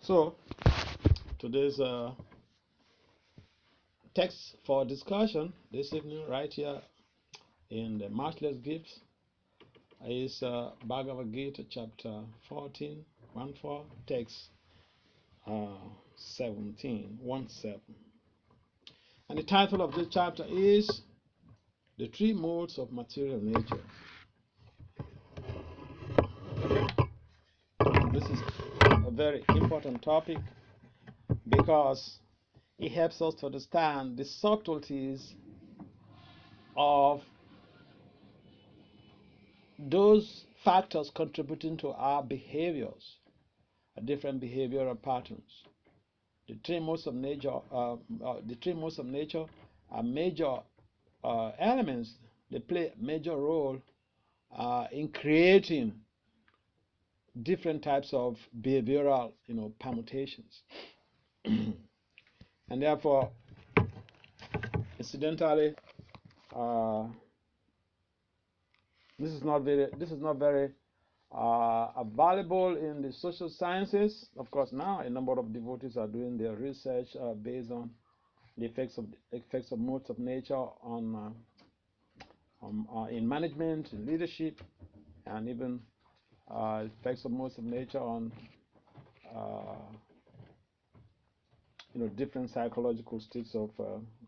So, today's text for discussion this evening, right here in the Matchless Gifts, is Bhagavad-gita chapter 14, 1-4, text 17, 1-7. And the title of this chapter is The Three Modes of Material Nature. This is a very important topic because it helps us to understand the subtleties of those factors contributing to our behaviors, different behavioral patterns. The three modes of nature, are major elements. They play a major role in creating different types of behavioral, permutations, and therefore, incidentally, this is not very valuable in the social sciences. Of course, now a number of devotees are doing their research based on the effects of modes of nature on in management, in leadership, and even effects of modes of nature on different psychological states of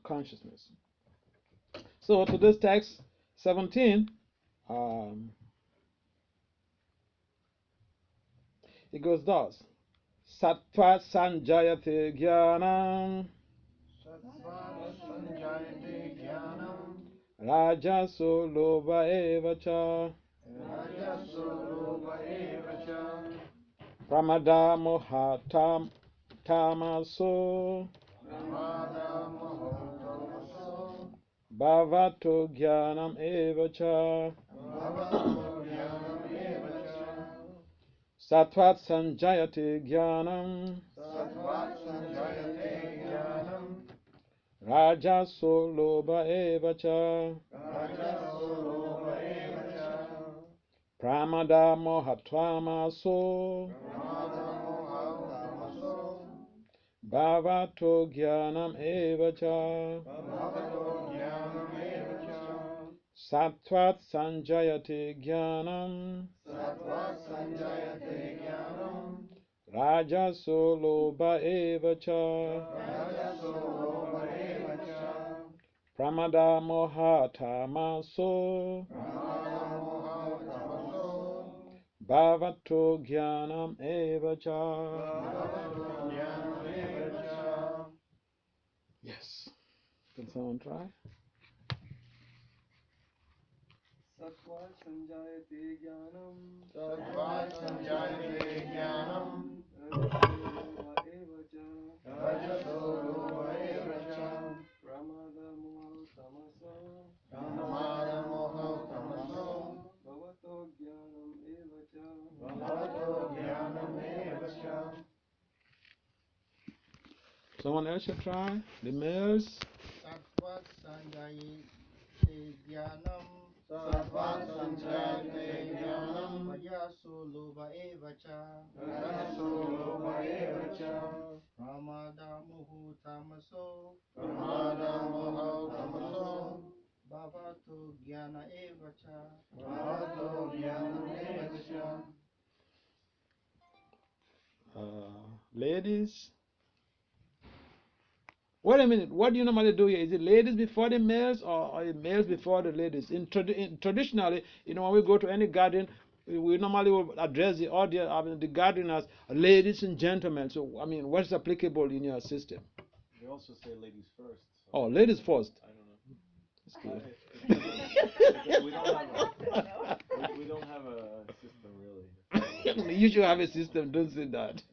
consciousness. So today's text 17. It goes thus: Sattva sanjayate jnanam, rajaso lobha eva cha, pramada moha tamaso, bhavato jnanam eva cha. Sattvat sanjayate jnanam, rajaso lobha eva cha, pramada mohattvamaso, bhavato jnanam eva cha. Sattvat sanjayate jnanam, rajaso lobha eva cha, pramada mohatamaso, bhavato jnanam eva cha. Yes. Can someone try? Sattva sanjayate jnanam, rajaso lobha eva cha, pramada moha tamaso, bhavato jnanam eva cha. Someone else should try? The males? Sattva sanjayate jnanam, rajaso lobha eva cha, pramada moha tamaso, bhavato jnana eva cha. Ladies? Wait a minute. What do you normally do here? Is it ladies before the males, or males before the ladies? Traditionally, when we go to any garden, we normally will address the audience, the garden as ladies and gentlemen. So, what's applicable in your system? They also say ladies first. So Oh, ladies first. I don't know. That's good. We don't have a system really. You should have a system. Don't say that.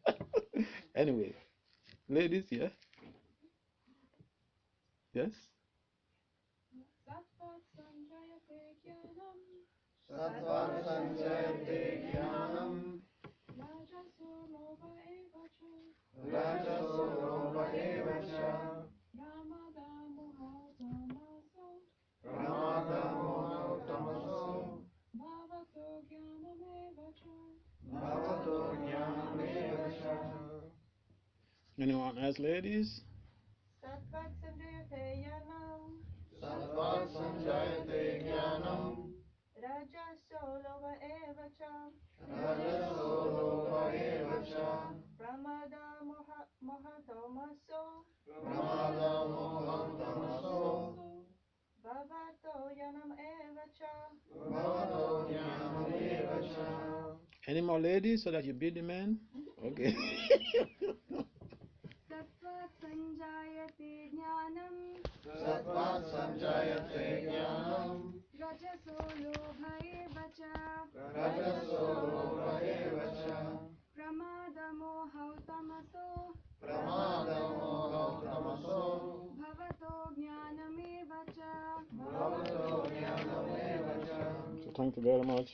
Anyway, ladies, yeah. Yes. Sattva sanjayate jnanam, rajaso lobha eva cha, pramada moha tamaso, bhavato jnanam eva cha. Anyone else, ladies? Satvat sanjayate yanam. Satvat sanjayate jnanam. Rajaso lova evacha. Rajaso lobha eva cha. Pramada mohatomaso. Pramada moham tamaso. Bhavato yanam evacha. Bhavato jnanam eva cha. Any more ladies so that you beat the men? Okay. Sattvat sanjayate jnanam. Satvat sanjayate jnanam. Rajaso lobha eva cha. Rajaso lobha eva cha. Pramada mohau tamaso. Pramada moham tamaso. Bhavato jnanam eva cha. Bhavato jnanam eva cha. So thank you very much.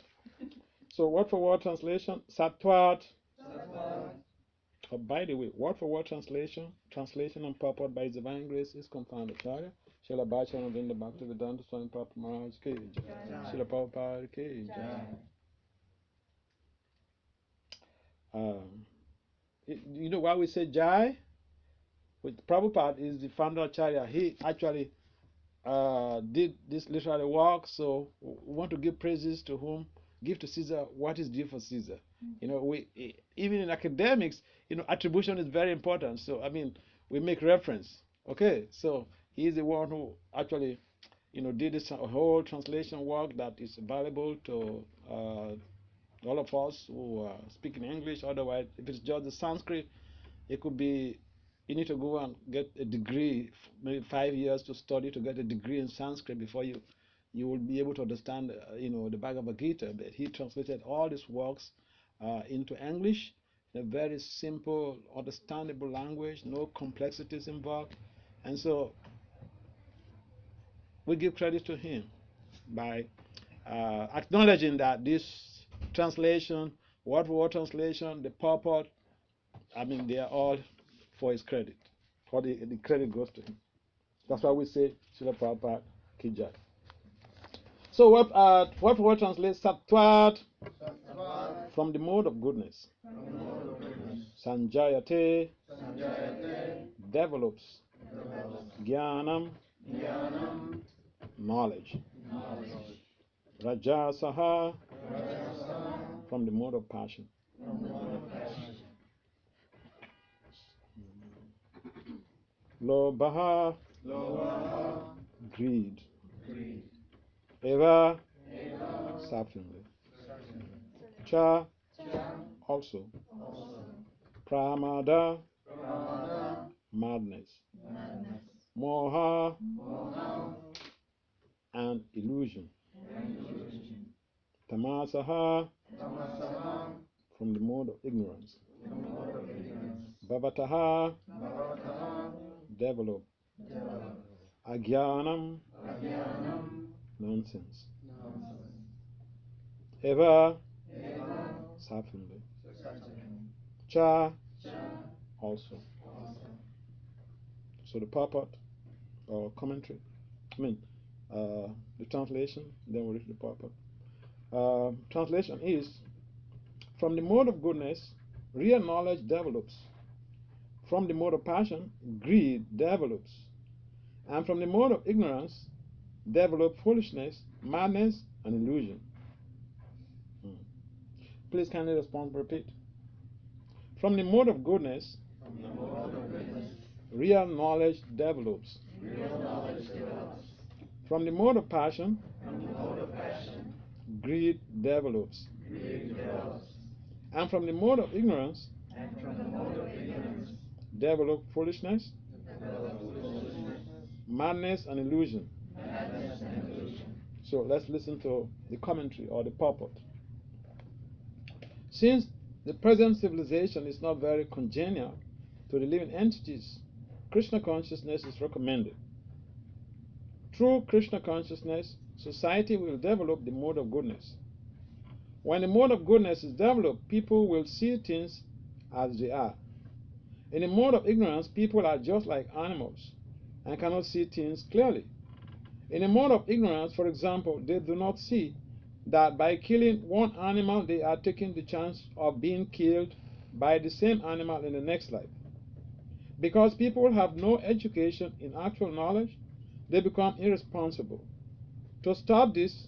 So word for word translation, Satwat. Satvat. Oh, by the way, word for word translation and purport by His Divine Grace is confounded. Acharya, Srila Bhachananda Bhakti-vedanta Swami Prabhupada Maharaj Ki Jai. Srila Prabhupada Ki Jai. You know why we say Jai? With Prabhupada is the founder Acharya. He actually did this literary work, so we want to give praises to whom, give to Caesar what is due for Caesar. You know, even in academics, you know, attribution is very important. So I mean, we make reference. Okay, so he is the one who actually, you know, did this whole translation work that is valuable to all of us who speak in English. Otherwise, if it's just the Sanskrit, it could be you need to go and get a degree, maybe 5 years to study to get a degree in Sanskrit before you will be able to understand, you know, the Bhagavad-gita. But he translated all these works into English in a very simple, understandable language, no complexities involved, and so we give credit to him by acknowledging that this translation, word for word translation, the purport, I mean, they are all for his credit. Or the credit goes to him. That's why we say Srila Prabhupada Ki Jai. So what for word translates Sattvat Satvat. from the mode of goodness. From the mode of goodness. Sanjayate Sanjayate. develops. Develops. Jnanam Jnanam. knowledge. Knowledge. Rajasaha Rajasa. from the mode of passion. From the mode of passion. Lobha Lobha. greed. Greed. Eva Eva. suffering. Suffering. Cha Cha. also. Also. Pramada Pramada. madness. Madness. Moha Moha. and illusion. And illusion. Tamasaha Tamasaha. from the mode of ignorance. From the mode of ignorance. Bhavataha Bhavataha. develop. Develop. Agyanam Ajnanam. nonsense. Nonsense. Eva Eva. suffering. Suffering. Cha Cha. also. Also. So the purport or commentary, the translation, then we read the purport. Translation is, from the mode of goodness, real knowledge develops. From the mode of passion, greed develops. And from the mode of ignorance, develop foolishness, madness, and illusion. Please kindly respond, repeat. From the mode of goodness, From the mode of goodness. real knowledge develops. Real knowledge develops. From the mode of passion, From the mode of passion. greed develops. Greed develops. And from the mode of ignorance, And from the mode of ignorance. develop foolishness, Develops foolishness. madness, and illusion. Madness and illusion. So let's listen to the commentary or the purport. Since the present civilization is not very congenial to the living entities, Krishna consciousness is recommended. Through Krishna consciousness, society will develop the mode of goodness. When the mode of goodness is developed, people will see things as they are. In the mode of ignorance, people are just like animals and cannot see things clearly. In the mode of ignorance, for example, they do not see that by killing one animal, they are taking the chance of being killed by the same animal in the next life. Because people have no education in actual knowledge, they become irresponsible. To stop this,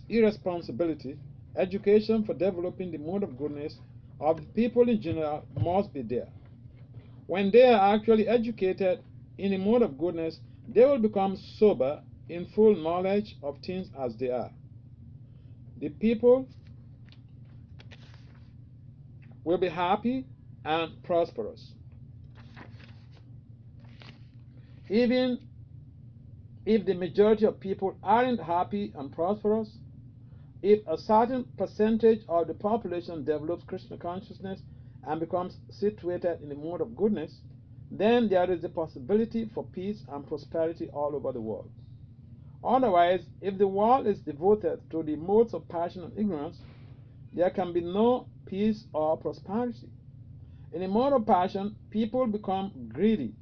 irresponsibility, education for developing the mode of goodness of the people in general must be there. When they are actually educated in the mode of goodness, they will become sober in full knowledge of things as they are. The people will be happy and prosperous. Even if the majority of people aren't happy and prosperous, if a certain percentage of the population develops Krishna consciousness and becomes situated in the mode of goodness, then there is the possibility for peace and prosperity all over the world. Otherwise, if the world is devoted to the modes of passion and ignorance, there can be no peace or prosperity. In the mode of passion, people become greedy,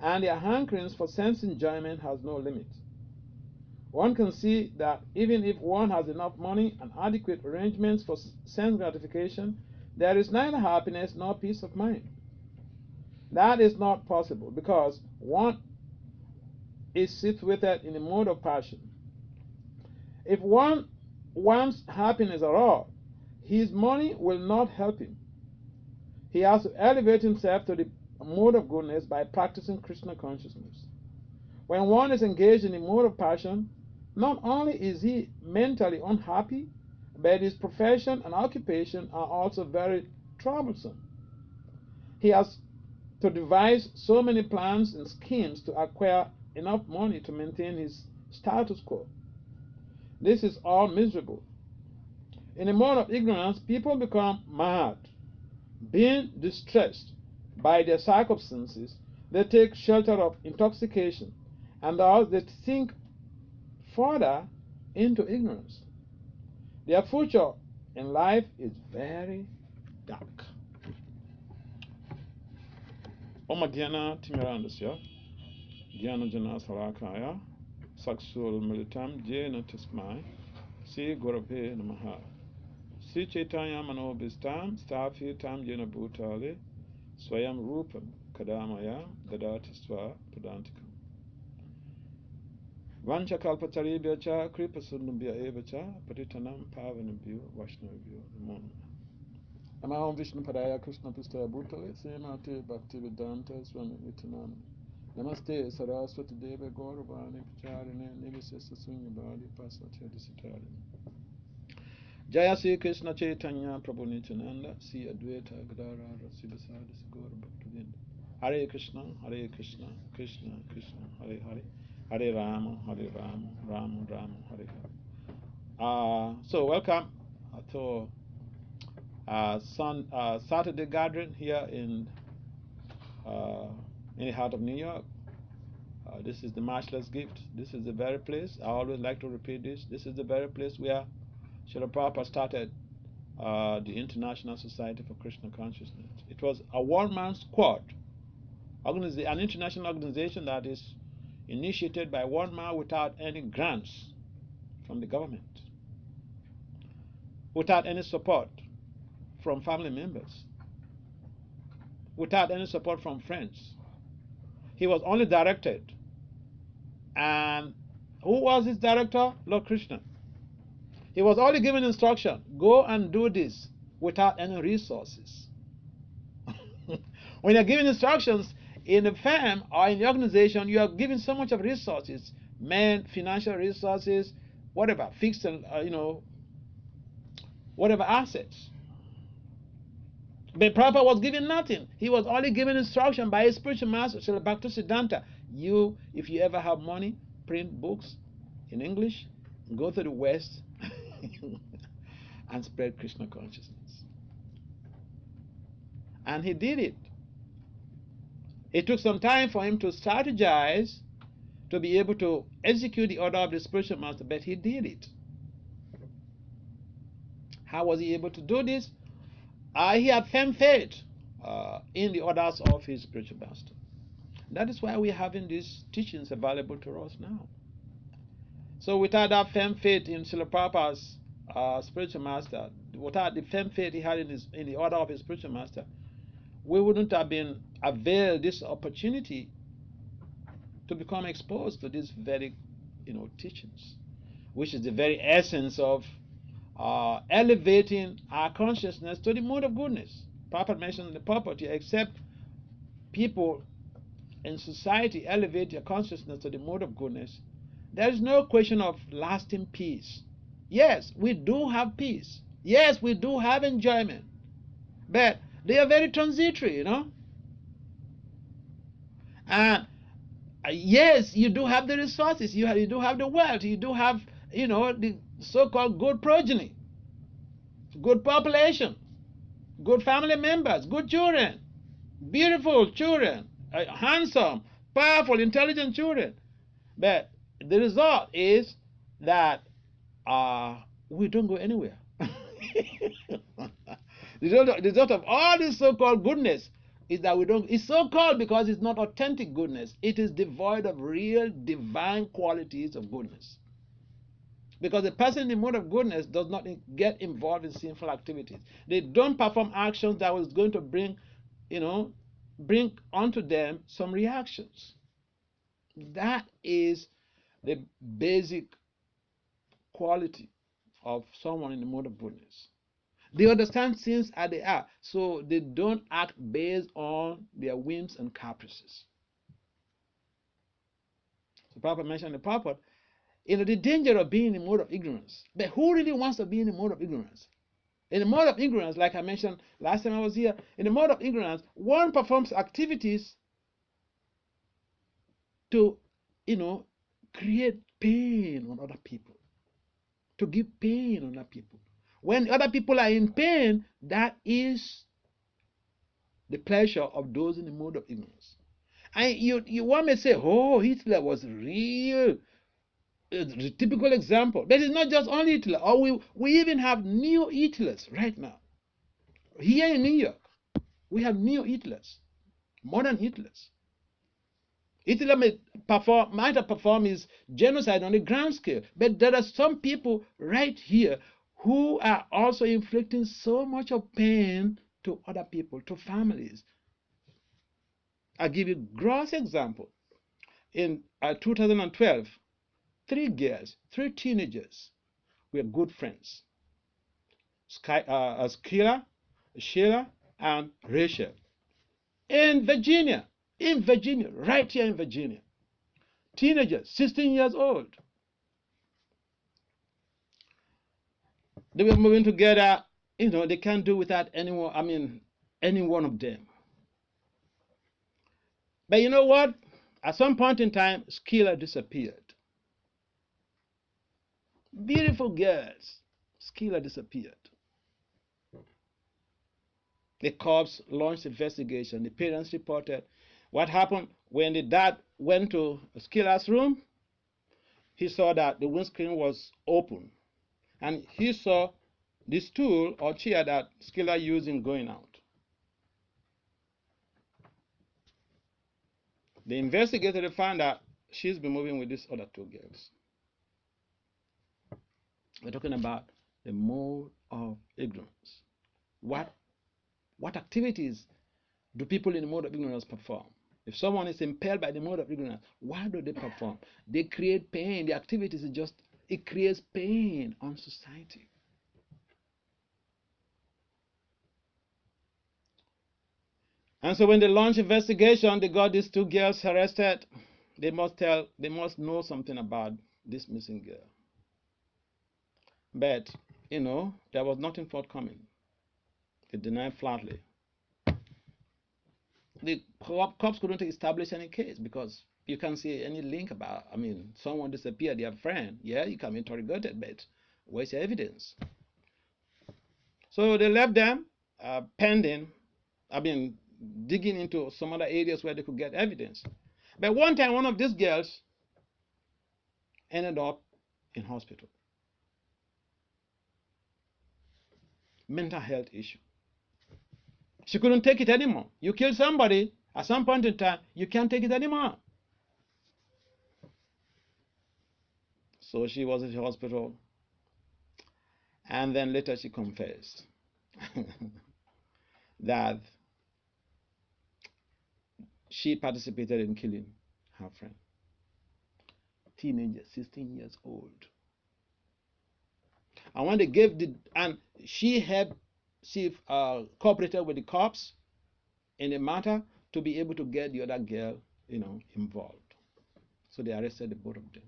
and their hankerings for sense enjoyment has no limit. One can see that even if one has enough money and adequate arrangements for sense gratification, there is neither happiness nor peace of mind. That is not possible because one is situated in a mode of passion. If one wants happiness at all, his money will not help him. He has to elevate himself to the mode of goodness by practicing Krishna consciousness. When one is engaged in the mode of passion, not only is he mentally unhappy, but his profession and occupation are also very troublesome. He has to devise so many plans and schemes to acquire enough money to maintain his status quo. This is all miserable. In a mode of ignorance, people become mad. Being distressed by their circumstances, they take shelter of intoxication, and thus they sink further into ignorance. Their future in life is very dark. Oma Dhyana Timirandasya, Dhyana Jana Salakaya, Saksul Militam Jena Tismai, Si Gurabhe Namaha. Si Chaitanya Manobhistam, Sthafitam Jena Bhutale, Swayam Rupam Kadamaya, Dadatisva Padantikam. Vancha Kalpataribhya cha, Kripa Sundambhya eva cha, Patitanam Pavanabhyo, Vaishnavabhyo, Namo Namaha. Namaham Vishnu Padaya Krishna Pistaya Bhutale, Srimati Bhaktivedanta Swami Nityananda. Namaste Saraswati Deva Gauravani Pacharine, Nivesesa Sunyabadi Pasatya Disitarine. Jaya Sri Krishna Chaitanya Prabhu Nityananda, Sri Advaita Gadara Rasivasadi Sigora Bhaktivinda. Hare Krishna, Hare Krishna, Krishna Krishna, Hare Hare. Hare Rama, Hare Rama, Rama Rama, Hare Hare. So welcome to Saturday gathering here in the heart of New York. This is the Matchless Gift. This is the very place, I always like to repeat this, this is the very place where Srila Prabhupada started the International Society for Krishna Consciousness. It was a one-man squad, an international organization that is initiated by one man without any grants from the government, without any support from family members, without any support from friends. He was only directed. And who was his director? Lord Krishna. He was only given instruction, go and do this, without any resources. When you're given instructions in a firm or in the organization, you are given so much of resources, men, financial resources, whatever, fixed, whatever assets. But Prabhupada was given nothing. He was only given instruction by his spiritual master, Srila Bhaktisiddhanta. You, if you ever have money, print books in English, go to the West and spread Krishna consciousness. And he did it. It took some time for him to strategize to be able to execute the order of the spiritual master, but he did it. How was he able to do this? He had firm faith in the orders of his spiritual master. That is why we are having these teachings available to us now. So without that firm faith in Srila Prabhupada's spiritual master, without the firm faith he had in the order of his spiritual master, we wouldn't have been availed this opportunity to become exposed to these very, teachings, which is the very essence of elevating our consciousness to the mode of goodness. Papa mentioned the property, except people in society elevate their consciousness to the mode of goodness, there is no question of lasting peace. Yes, we do have peace. Yes, we do have enjoyment. But they are very transitory, And yes, you do have the resources, you do have the wealth, you do have, the so-called good progeny, good population, good family members, good children, beautiful children, handsome, powerful, intelligent children. But the result is that we don't go anywhere. The result of all this so-called goodness is that we don't. It's so-called because it's not authentic goodness. It is devoid of real divine qualities of goodness. Because the person in the mode of goodness does not get involved in sinful activities. They don't perform actions that was going to bring onto them some reactions. That is the basic quality of someone in the mode of goodness. They understand things as they are, so they don't act based on their whims and caprices. So Prabhupada mentioned the purport, the danger of being in the mode of ignorance. But who really wants to be in the mode of ignorance? In the mode of ignorance, like I mentioned last time I was here, in the mode of ignorance, one performs activities to, create pain on other people, to give pain on other people. When other people are in pain, that is the pleasure of those in the mode of ignorance. And you want me to say, oh, Hitler was real, the typical example. But it's not just only Hitler. Or we even have new Hitlers right now. Here in New York, we have new Hitlers, modern Hitlers. Hitler might have performed his genocide on a grand scale, but there are some people right here who are also inflicting so much of pain to other people, to families. I'll give you a gross example. In 2012, 3 girls, 3 teenagers were good friends. Skyla, Sheila, and Rachel. In Virginia, right here in Virginia. Teenagers, 16 years old. They were moving together, they can't do without anyone, any one of them. But you know what? At some point in time, Skyla disappeared. Beautiful girls. Skyla disappeared. The cops launched investigation. The parents reported. What happened when the dad went to Skyla's room? He saw that the windscreen was open, and he saw the stool or chair that Skyla used in going out. The investigator found out she's been moving with these other 2 girls. We're talking about the mode of ignorance. What activities do people in the mode of ignorance perform? If someone is impelled by the mode of ignorance, what do they perform? They create pain. The activities it creates pain on society. And so when they launched investigation, they got these 2 girls arrested. They must know something about this missing girl. But, there was nothing forthcoming. They denied flatly. The cops couldn't establish any case because you can't see any link about, someone disappeared, their friend. Yeah, you can be interrogated, but where's your evidence? So they left them pending, digging into some other areas where they could get evidence. But one time, one of these girls ended up in hospital. Mental health issue. She couldn't take it anymore. You kill somebody, at some point in time, you can't take it anymore. So she was in the hospital. And then later she confessed that she participated in killing her friend. Teenager, 16 years old. And when they gave and she cooperated with the cops in the matter to be able to get the other girl, involved. So they arrested the both of them.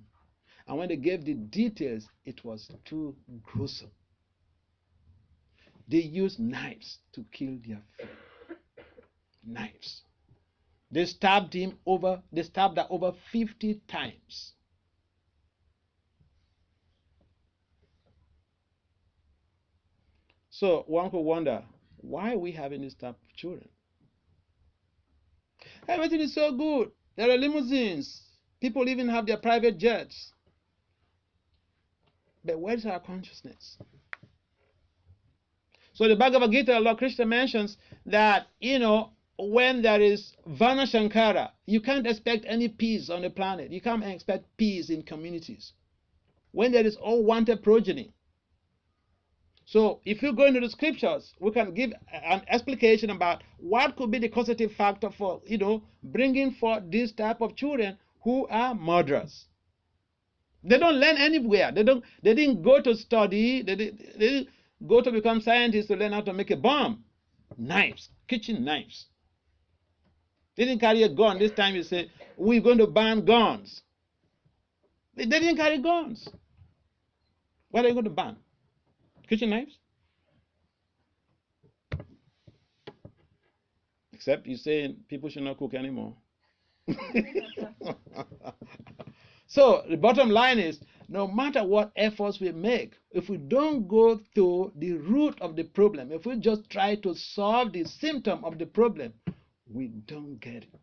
And when they gave the details, it was too gruesome. They used knives to kill their friend. Knives. They stabbed her over 50 times. So one could wonder, why are we having this type of children? Everything is so good. There are limousines. People even have their private jets. But where's our consciousness? So the Bhagavad-gita, Lord Krishna mentions that, when there is Vana Shankara, you can't expect any peace on the planet. You can't expect peace in communities. When there is unwanted progeny. So if you go into the scriptures, we can give an explication about what could be the causative factor for, bringing forth this type of children who are murderers. They don't learn anywhere. They didn't go to study. They didn't go to become scientists to learn how to make a bomb. Knives, kitchen knives. They didn't carry a gun. This time you say, we're going to ban guns. They didn't carry guns. What are you going to ban? Kitchen knives? Except you say people should not cook anymore. So the bottom line is, no matter what efforts we make, if we don't go to the root of the problem, if we just try to solve the symptom of the problem, we don't get it.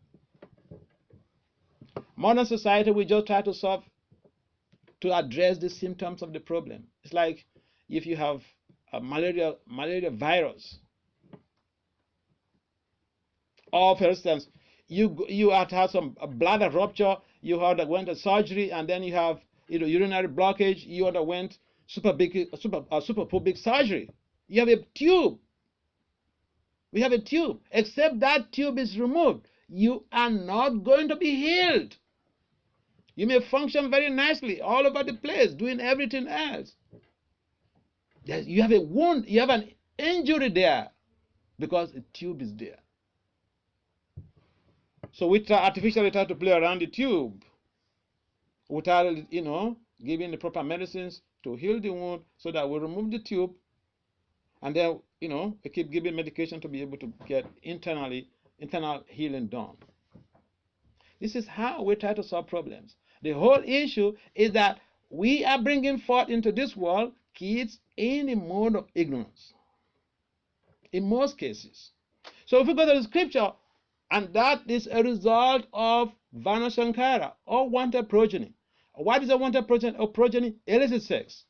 Modern society, we just try to address the symptoms of the problem. It's like if you have a malaria virus, or for instance, you have to have a bladder rupture, you underwent a surgery, and then you have urinary blockage, you underwent suprapubic surgery. You have a tube. We have a tube. Except that tube is removed, you are not going to be healed. You may function very nicely all over the place, doing everything else. You have a wound, you have an injury there because a tube is there. So we artificially try to play around the tube without, giving the proper medicines to heal the wound, so that we remove the tube, and then, we keep giving medication to be able to get internal healing done. This is how we try to solve problems. The whole issue is that we are bringing forth into this world kids in a mode of ignorance, in most cases. So if we go to the scripture, and that is a result of Vana Shankara, or wanted progeny. What is a wanted progeny? Or progeny? Illicit sex.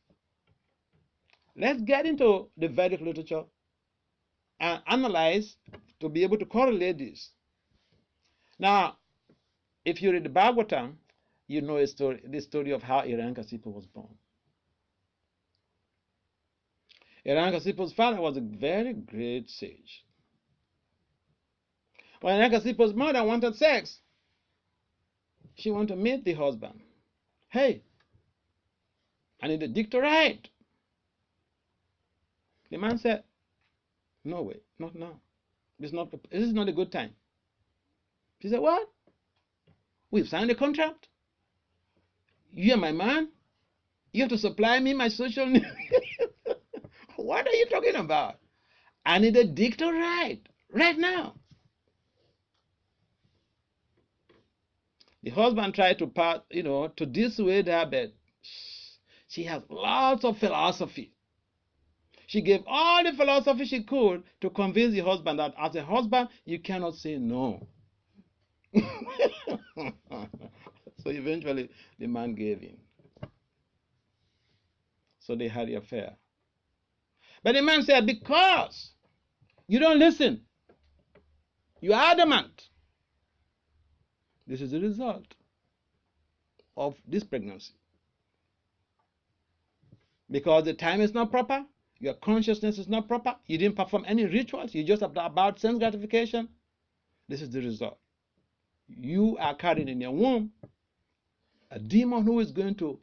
Let's get into the Vedic literature and analyze to be able to correlate this. Now, if you read the Bhagavatam, you know the story of how Hiranyakasipu was born. Hiranyakasipu's father was a very great sage. When Hiranyakasipu's mother wanted sex, she wanted to meet the husband. Hey, I need a dick to ride. The man said, no way, not now. This is not a good time. She said, what? We've signed a contract. You're my man. You have to supply me my social needs. What are you talking about? I need a dick to ride right now. The husband tried to dissuade her, but she has lots of philosophy. She gave all the philosophy she could to convince the husband that as a husband, you cannot say no. So eventually, the man gave in. So they had the affair. But the man said, because you don't listen, you are adamant. This is the result of this pregnancy. Because the time is not proper, your consciousness is not proper, you didn't perform any rituals, you just about sense gratification, this is the result. You are carrying in your womb a demon who is going to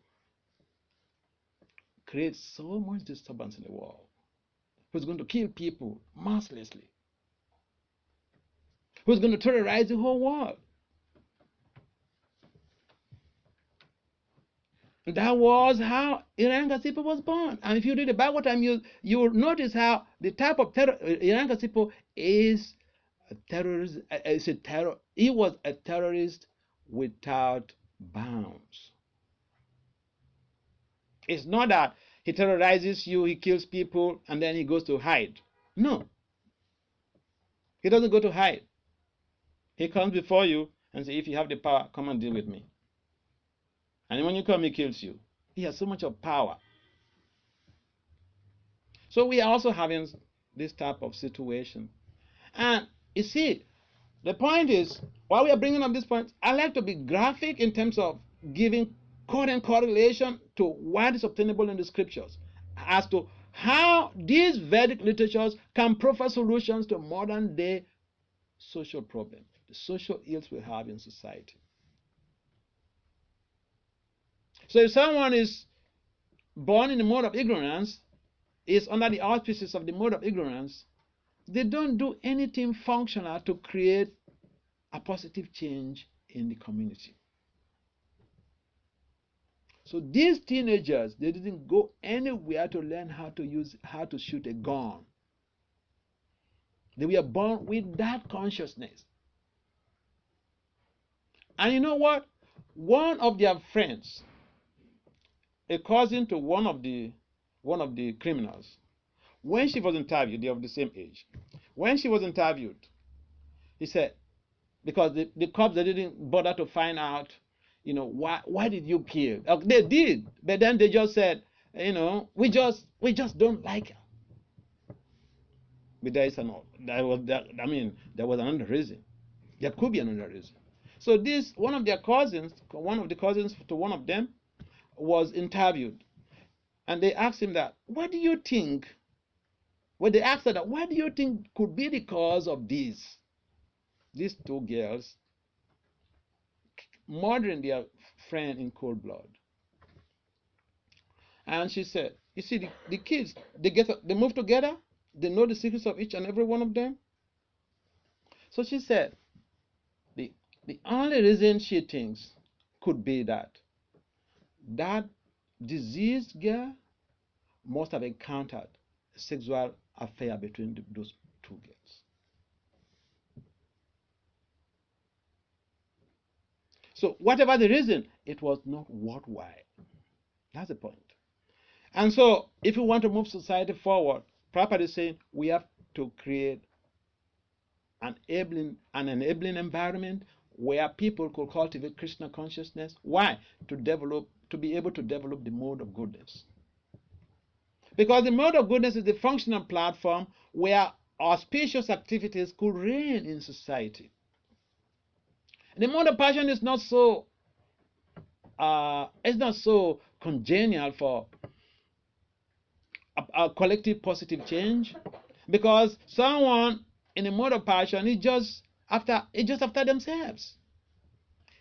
create so much disturbance in the world, who's going to kill people mercilessly, who's going to terrorize the whole world. That was how Hiranyakasipu was born. And if you read the Bhagavatam, you will notice how the type of terror Hiranyakasipu is a terrorist. He was a terrorist without bounds. It's not that he terrorizes you, he kills people, and then he goes to hide. No. He doesn't go to hide. He comes before you and says, if you have the power, come and deal with me. And when you come, he kills you. He has so much of power. So we are also having this type of situation. And you see, the point is, while we are bringing up this point, I like to be graphic in terms of giving current correlation to what is obtainable in the scriptures as to how these Vedic literatures can proffer solutions to modern day social problems, the social ills we have in society. So if someone is born in the mode of ignorance, is under the auspices of the mode of ignorance, they don't do anything functional to create a positive change in the community. So these teenagers, they didn't go anywhere to learn how to shoot a gun. They were born with that consciousness. And you know what? One of their friends, a cousin to one of the criminals, when she was interviewed, they are of the same age. When she was interviewed, he said, because the cops, they didn't bother to find out, why did you kill? They did, but then they just said, we just don't like her. But there was another reason. There could be another reason. So one of the cousins to one of them was interviewed, and they asked him that, what do you think? When they asked her that, what do you think could be the cause of these two girls murdering their friend in cold blood? And she said, you see, the kids, they move together, they know the secrets of each and every one of them. So she said, the only reason she thinks could be that diseased girl must have encountered a sexual affair between those two girls. So whatever the reason, it was not worthwhile. That's the point. And so if we want to move society forward, properly saying, we have to create an enabling environment where people could cultivate Krishna consciousness. Why? To be able to develop the mode of goodness. Because the mode of goodness is the functional platform where auspicious activities could reign in society. The mode of passion is not so congenial for a collective positive change, because someone in a mode of passion is just after themselves.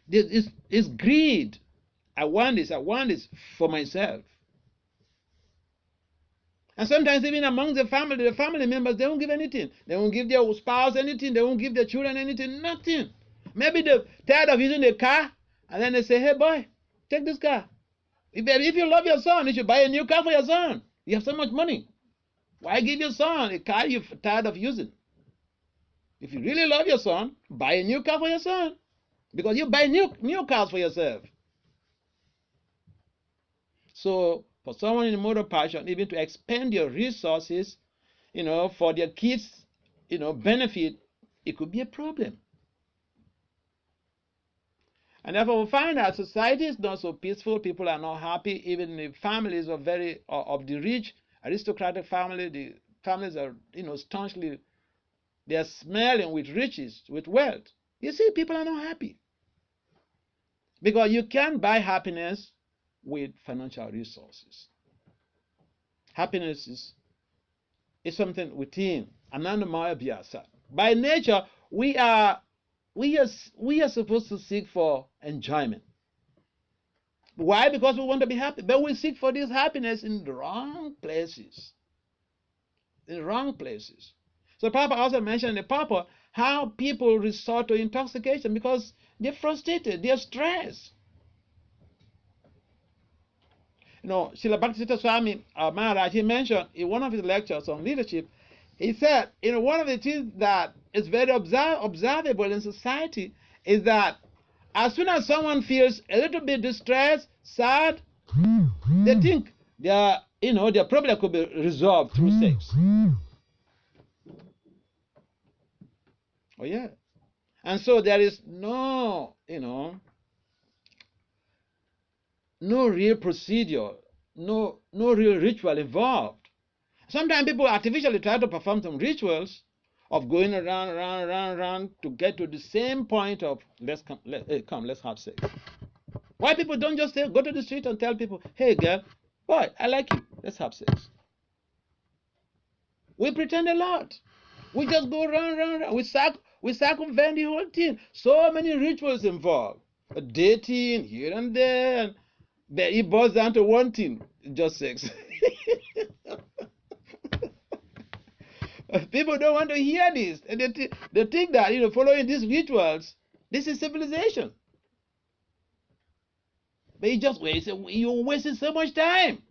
It's greed. I want this for myself. And sometimes even among the family members, they won't give anything. They won't give their spouse anything. They won't give their children anything. Nothing. Maybe they're tired of using the car, and then they say, hey boy, take this car. If you love your son, you should buy a new car for your son. You have so much money. Why give your son a car you're tired of using? If you really love your son, buy a new car for your son. Because you buy new cars for yourself. So for someone in the mode of passion, even to expend your resources, for their kids, benefit, it could be a problem. And therefore we find that society is not so peaceful, people are not happy, even the families of the rich, aristocratic family, the families are, staunchly, they are smelling with riches, with wealth. You see, people are not happy. Because you can't buy happiness with financial resources. Happiness is It's something within. Anandamaya Vyasa. By nature, we are supposed to seek for enjoyment. Why? Because we want to be happy. But we seek for this happiness in the wrong places. In the wrong places. So Papa also mentioned in the Papa how people resort to intoxication because they're frustrated, they're stressed. You know, Srila Bhakti Swami Maharaj, he mentioned in one of his lectures on leadership, he said, you know, one of the things that is very observable in society is that as soon as someone feels a little bit distressed, sad, they think their problem could be resolved through sex. Oh yeah. And so there is no real procedure, no real ritual involved. Sometimes people artificially try to perform some rituals of going around to get to the same point of let's have sex. Why people don't just say, go to the street and tell people, hey girl, boy, I like you, let's have sex. We pretend a lot. We just go around. We circumvent the whole thing. So many rituals involved. Dating here and there. And it boils down to one thing, just sex. People don't want to hear this. And they think that, following these rituals, this is civilization. But you're wasting so much time.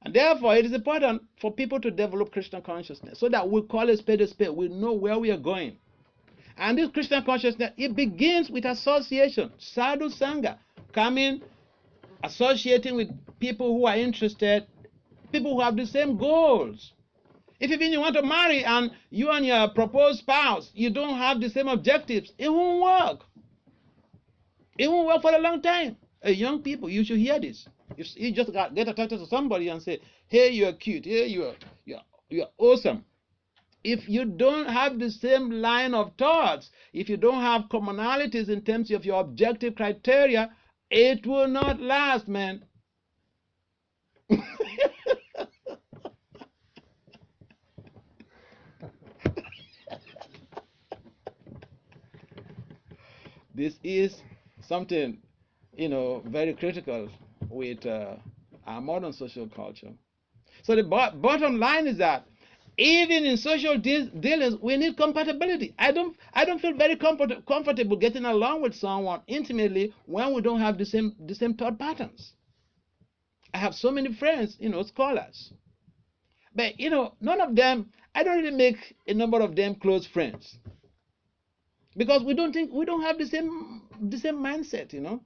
And therefore, it is important for people to develop Krishna consciousness so that we call a spade. We know where we are going. And this Krishna consciousness, it begins with association, sadhu sangha, coming, associating with people who are interested, people who have the same goals. If even you want to marry and you and your proposed spouse, you don't have the same objectives, it won't work. It won't work for a long time. Young people, you should hear this. If you just get attracted to somebody and say, hey, you're cute, hey, you're awesome. If you don't have the same line of thoughts, if you don't have commonalities in terms of your objective criteria, it will not last, man. This is something, very critical with our modern social culture. So the bottom line is that even in social dealings, we need compatibility. I don't feel very comfortable getting along with someone intimately when we don't have the same thought patterns. I have so many friends, scholars, but none of them. I don't really make a number of them close friends because we don't have the same mindset,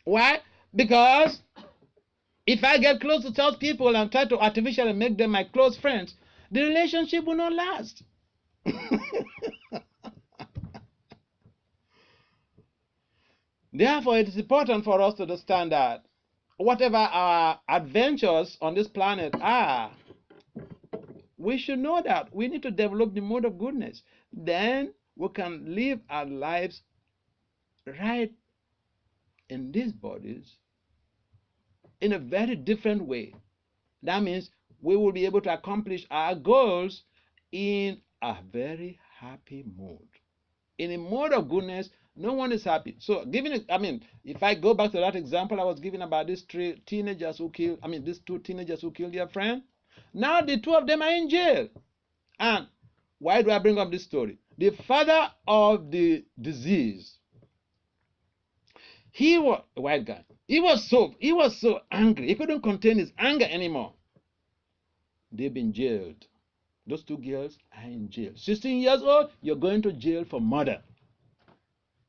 Why? Because if I get close to such people and try to artificially make them my close friends, the relationship will not last. Therefore, it is important for us to understand that whatever our adventures on this planet are, we should know that we need to develop the mode of goodness. Then we can live our lives right in these bodies in a very different way. That means we will be able to accomplish our goals in a very happy mood. In a mode of goodness, no one is happy. So if I go back to that example I was giving about these two teenagers who killed their friend, now the two of them are in jail. And why do I bring up this story? The father of the disease, he was a white guy. He was so angry. He couldn't contain his anger anymore. They've been jailed. Those two girls are in jail. 16 years old, you're going to jail for murder.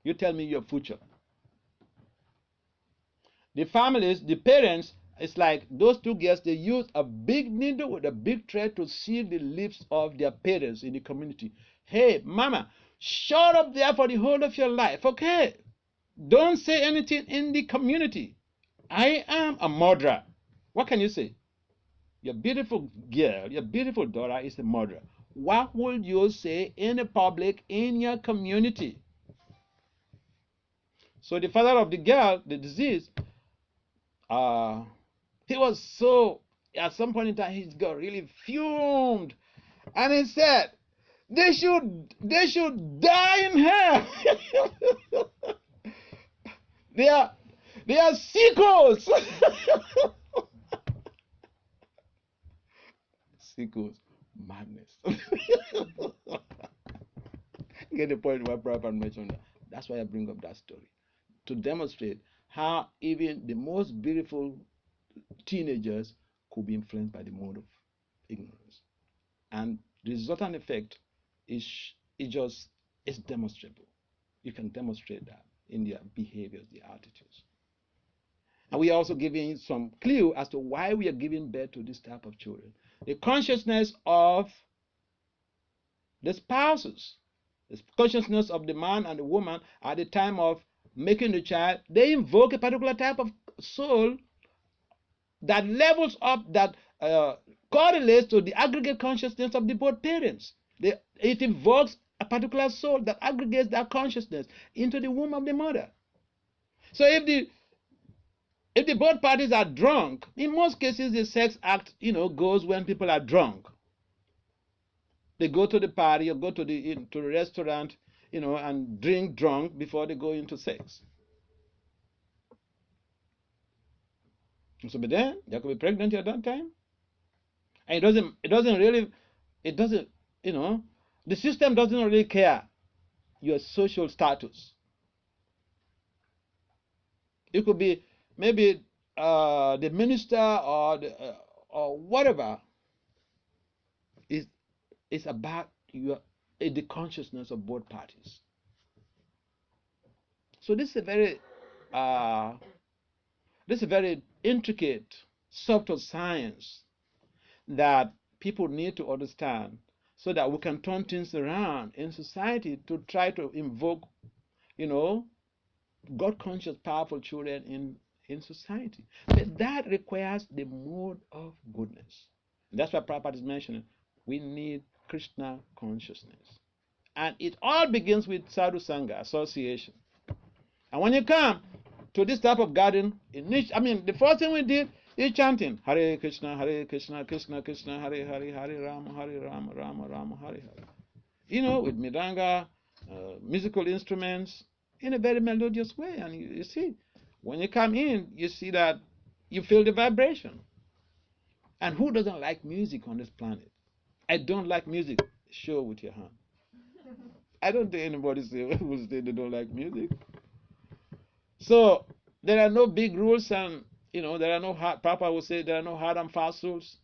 You tell me your future. The families, the parents, it's like those two girls, they used a big needle with a big thread to seal the lips of their parents in the community. Hey, mama, shut up there for the whole of your life, okay? Don't say anything in the community. I am a murderer. What can you say? Your beautiful girl, your beautiful daughter is a murderer. What would you say in the public, in your community? So the father of the girl, the disease, he was so, at some point in time, he got really fumed. And he said, they should die in hell. they are sickos. Sickos, madness. Get the point where Prabhupada mentioned that. That's why I bring up that story, to demonstrate how even the most beautiful teenagers could be influenced by the mode of ignorance. And the resultant effect is demonstrable. You can demonstrate that in their behaviors, their attitudes. And we are also giving some clue as to why we are giving birth to this type of children. The consciousness of the spouses, the consciousness of the man and the woman at the time of making the child, they invoke a particular type of soul that levels up, that correlates to the aggregate consciousness of the both parents. It invokes a particular soul that aggregates that consciousness into the womb of the mother. So if the both parties are drunk, in most cases the sex act, goes when people are drunk. They go to the party or go to the restaurant, and drink drunk before they go into sex. So, but then they could be pregnant at that time, and the system doesn't really care your social status. It could be maybe the minister or whatever. It's about the consciousness of both parties. So this is a very intricate, subtle science that people need to understand, so that we can turn things around in society to try to invoke, God-conscious, powerful children in society. But that requires the mode of goodness. That's why Prabhupada is mentioning we need Krishna consciousness. And it all begins with sadhu sangha, association. And when you come to this type of garden, the first thing we did is chanting Hare Krishna, Krishna Krishna, Hare Hare, Hare Rama, Rama Rama, Hare Hare. With midanga, musical instruments, in a very melodious way. And you see, when you come in, you see that you feel the vibration. And who doesn't like music on this planet? I don't like music. Show with your hand. I don't think anybody will say they don't like music. So there are no big rules, and there are no hard. Papa will say there are no hard and fast rules.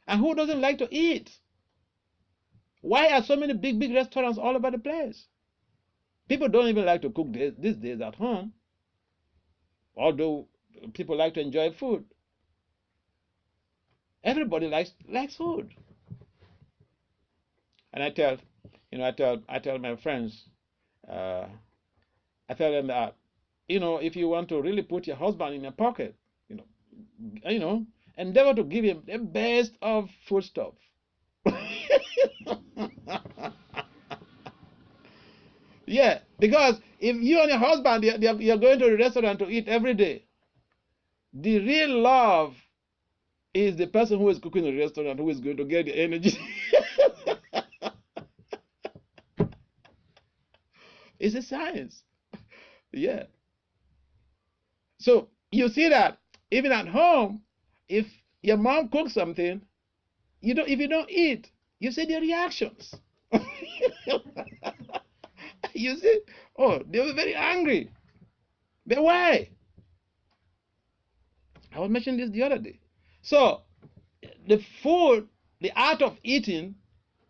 And who doesn't like to eat? Why are so many big restaurants all over the place? People don't even like to cook these days at home, although people like to enjoy food. Everybody likes food. And I tell my friends, I tell them that, if you want to really put your husband in your pocket, endeavor to give him the best of food stuff. Yeah, because if you and your husband you're going to the restaurant to eat every day, the real love is the person who is cooking in the restaurant, who is going to get the energy. It's a science. Yeah. So you see that even at home, if your mom cooks something, if you don't eat, you see the reactions. You see, they were very angry. But why? I was mentioning this the other day. So the food, the art of eating,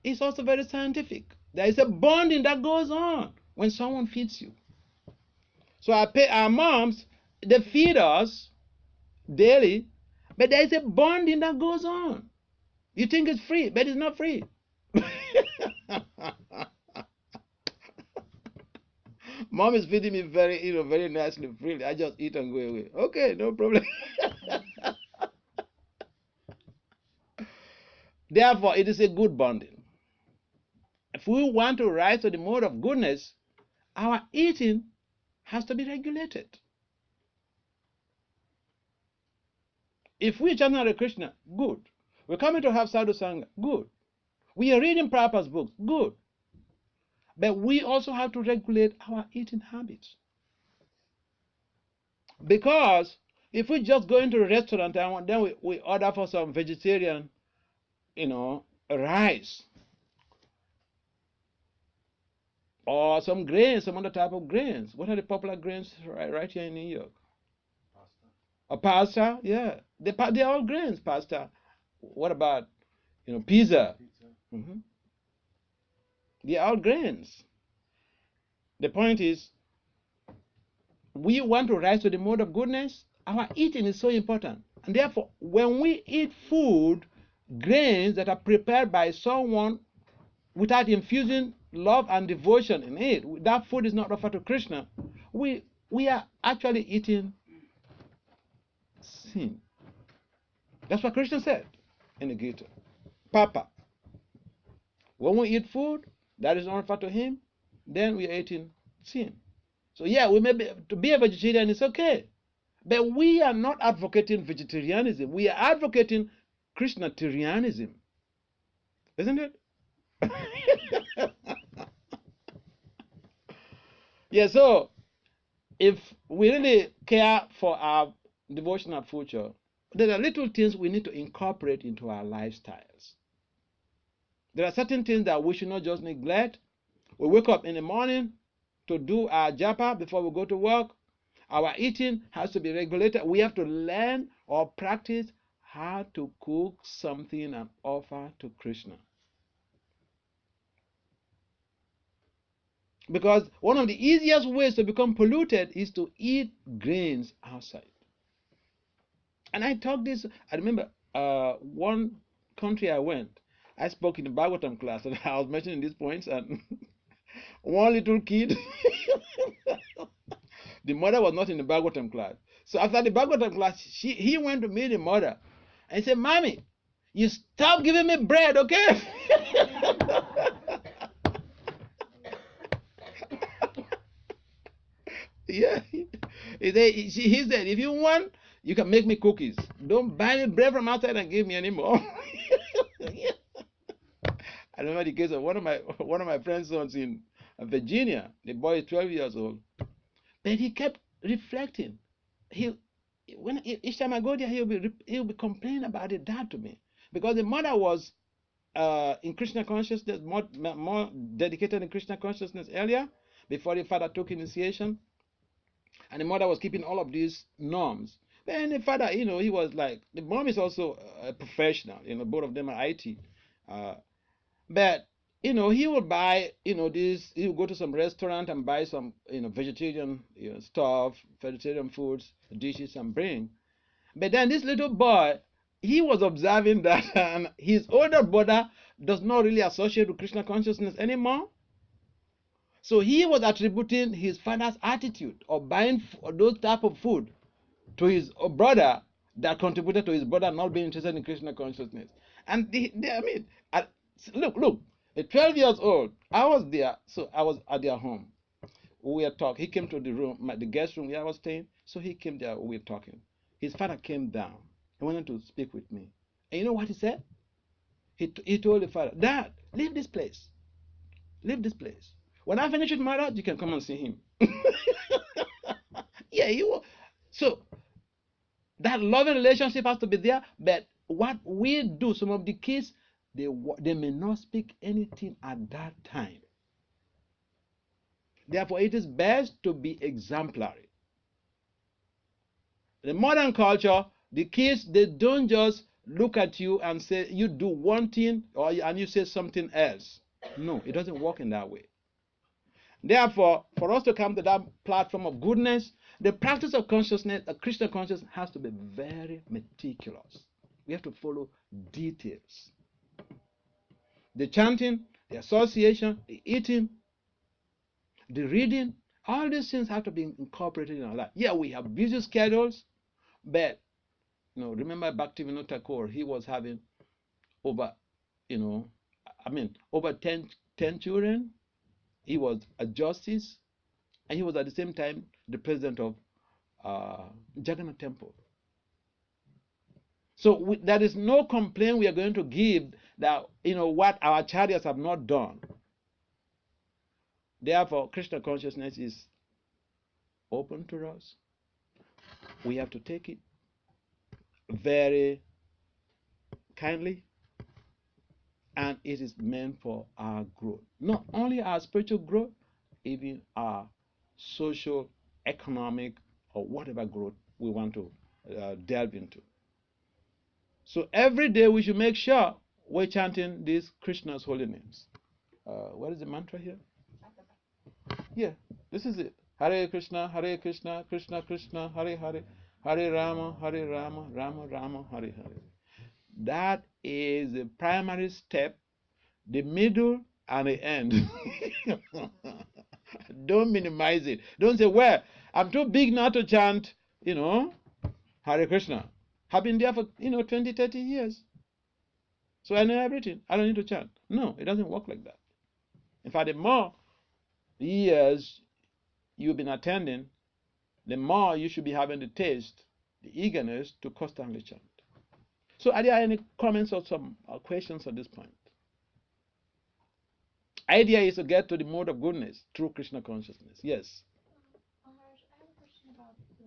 is also very scientific. There is a bonding that goes on when someone feeds you. So our moms, they feed us daily, but there is a bonding that goes on. You think it's free, but it's not free. Mom is feeding me very, very nicely, freely. I just eat and go away. Okay, no problem. Therefore, it is a good bonding. If we want to rise to the mode of goodness, our eating has to be regulated. If we chant Hare Krishna, good. We're coming to have sadhu sangha, good. We are reading Prabhupada's books, good. But we also have to regulate our eating habits. Because if we just go into a restaurant and then we order for some vegetarian, rice, or some grains, some other type of grains. What are the popular grains right here in New York? Pasta. A pasta, yeah. They're all grains, pasta. What about, pizza? Mm-hmm. They're all grains. The point is, we want to rise to the mode of goodness. Our eating is so important. And therefore, when we eat food, grains that are prepared by someone without infusing love and devotion in it, that food is not offered to Krishna, we are actually eating sin. That's what Krishna said in the Gita. Papa, when we eat food that is not offered to him, then we are eating sin. So yeah, we may to be a vegetarian is okay, but we are not advocating vegetarianism. We are advocating Krishnatarianism, isn't it? Yeah, so if we really care for our devotional future, there are little things we need to incorporate into our lifestyles. There are certain things that we should not just neglect. We wake up in the morning to do our japa before we go to work. Our eating has to be regulated. We have to learn or practice how to cook something and offer to Krishna. Because one of the easiest ways to become polluted is to eat grains outside. And I remember one country I went, I spoke in the Bhagavatam class, and I was mentioning these points, and one little kid, the mother was not in the Bhagavatam class. So after the Bhagavatam class, he went to meet the mother and said, "Mommy, you stop giving me bread, okay?" Yeah, he said, "If you want, you can make me cookies. Don't buy me bread from outside and give me anymore." Yeah. I remember the case of one of my friend's sons in Virginia. The boy is 12 years old, but he kept reflecting. Each time I go there, he'll be complaining about it dad to me, because the mother was in Krishna consciousness, more dedicated in Krishna consciousness earlier, before the father took initiation. And the mother was keeping all of these norms. Then the father, he was like, the mom is also a professional, both of them are IT. But, he would buy, he would go to some restaurant and buy some, vegetarian stuff, vegetarian foods, dishes, and bring. But then this little boy, he was observing that his older brother does not really associate with Krishna consciousness anymore. So he was attributing his father's attitude of buying those type of food to his brother that contributed to his brother not being interested in Krishna consciousness. And look, at 12 years old, I was there, so I was at their home. We were talking. He came to the room, the guest room where I was staying, so he came there, we were talking. His father came down. He wanted to speak with me. And you know what he said? He told the father, "Dad, leave this place. Leave this place. When I finish with my dad, you can come and see him." Yeah, so that loving relationship has to be there. But what we do, some of the kids, they may not speak anything at that time. Therefore, it is best to be exemplary. The modern culture, the kids, they don't just look at you and say you do one thing and you say something else. No, it doesn't work in that way. Therefore, for us to come to that platform of goodness, the practice of consciousness, a Krishna consciousness, has to be very meticulous. We have to follow details. The chanting, the association, the eating, the reading, all these things have to be incorporated in our life. Yeah, we have busy schedules, but remember Bhaktivinoda Thakur, he was having over 10 children. He was a justice, and he was at the same time the president of Jagannath Temple. So there is no complaint we are going to give that, what our acharyas have not done. Therefore, Krishna consciousness is open to us. We have to take it very kindly, and it is meant for our growth. Not only our spiritual growth, even our social, economic, or whatever growth we want to delve into. So every day we should make sure we're chanting these Krishna's holy names. What is the mantra here? Yeah, this is it. Hare Krishna, Krishna Krishna, Hare Hare, Hare Rama, Rama Rama, Hare Hare. That is the primary step, the middle, and the end. Don't minimize it. Don't say, well, I'm too big now to chant, Hare Krishna. I've been there for, 20, 30 years. So I know everything. I don't need to chant. No, it doesn't work like that. In fact, the more years you've been attending, the more you should be having the taste, the eagerness to constantly chant. So are there any comments or some questions at this point? Idea is to get to the mode of goodness through Krishna consciousness. Yes? Maharaj, I have a question about the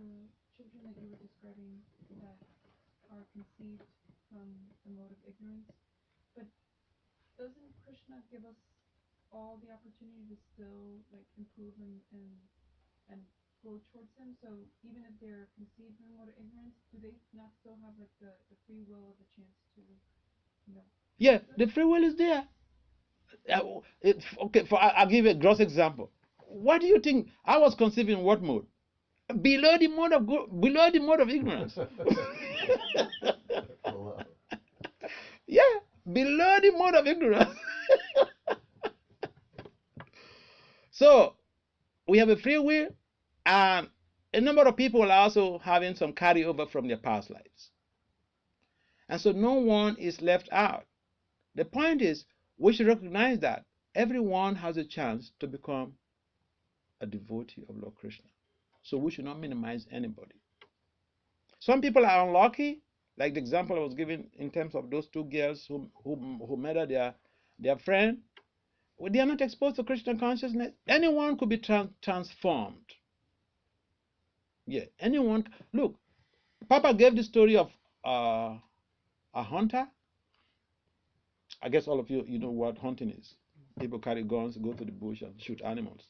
children that you were describing that are conceived from the mode of ignorance. But doesn't Krishna give us all the opportunity to still improve and go towards him? So even if they're conceived from the mode of ignorance, do they not still have the free will or the chance to Yeah, the free will is there. Okay, I'll give you a gross example. What do you think? I was conceived in what mode? Below the mode of ignorance. Yeah, below the mode of ignorance. So we have a free will, and a number of people are also having some carryover from their past lives. And so no one is left out. The point is, we should recognize that everyone has a chance to become a devotee of Lord Krishna. So we should not minimize anybody. Some people are unlucky, like the example I was giving in terms of those two girls who murdered their friend. Well, they are not exposed to Krishna consciousness. Anyone could be transformed. Yeah, anyone. Look, Papa gave the story of a hunter. I guess all of you know what hunting is. People carry guns, go to the bush and shoot animals.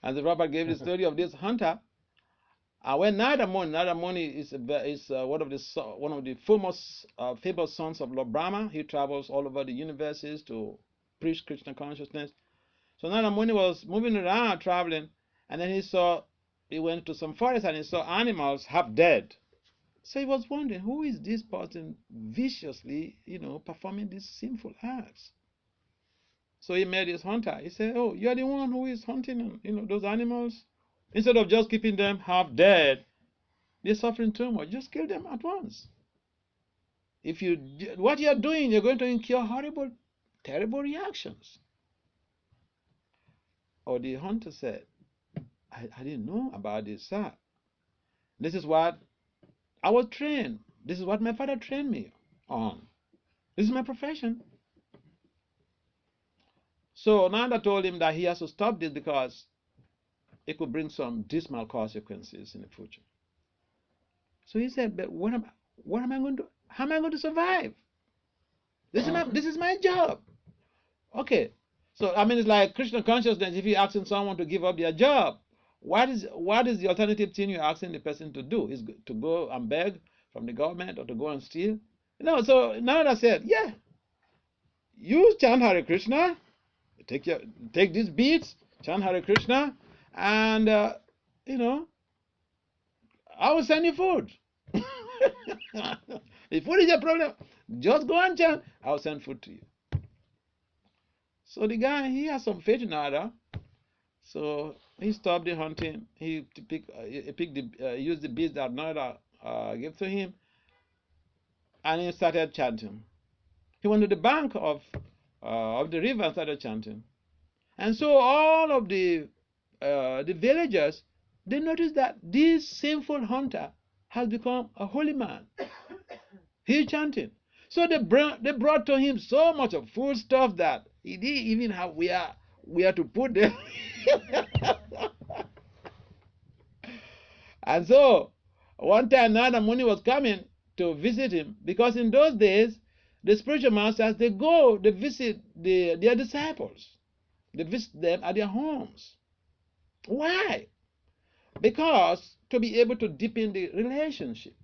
And the Papa gave the story of this hunter. When Nadamoni is one of the famous sons of Lord Brahma. He travels all over the universes to preach Krishna consciousness. So Nadamoni was moving around, traveling, and then he went to some forest and he saw animals half dead. So he was wondering, who is this person viciously, performing these sinful acts? So he met his hunter. He said, "Oh, you're the one who is hunting, those animals. Instead of just keeping them half dead, they're suffering too much. Just kill them at once. What you're doing, you're going to incur horrible, terrible reactions." Or the hunter said, I didn't know about this, sir. This is what I was trained. This is what my father trained me on. This is my profession. So Nanda told him that he has to stop this because it could bring some dismal consequences in the future. So he said, "But what am I going to? How am I going to survive? This is my job." Okay, so it's like Krishna consciousness. If you're asking someone to give up their job, what is the alternative thing you're asking the person to do? Is to go and beg from the government or to go and steal? So Nanda said, "Yeah, you chant Hare Krishna, take these beats, chant Hare Krishna, and I will send you food." If food is your problem, just go and chant. I'll send food to you. So the guy, he has some faith in Nada. So he stopped the hunting. He used the beads that Nada gave to him, and he started chanting. He went to the bank of the river and started chanting. And so all of the the villagers, they noticed that this sinful hunter has become a holy man. He's chanting. So they brought to him so much of food stuff that he didn't even have where to put them. And so one time Nada Muni was coming to visit him, because in those days the spiritual masters, they visit their disciples. They visit them at their homes. Why? Because to be able to deepen the relationship,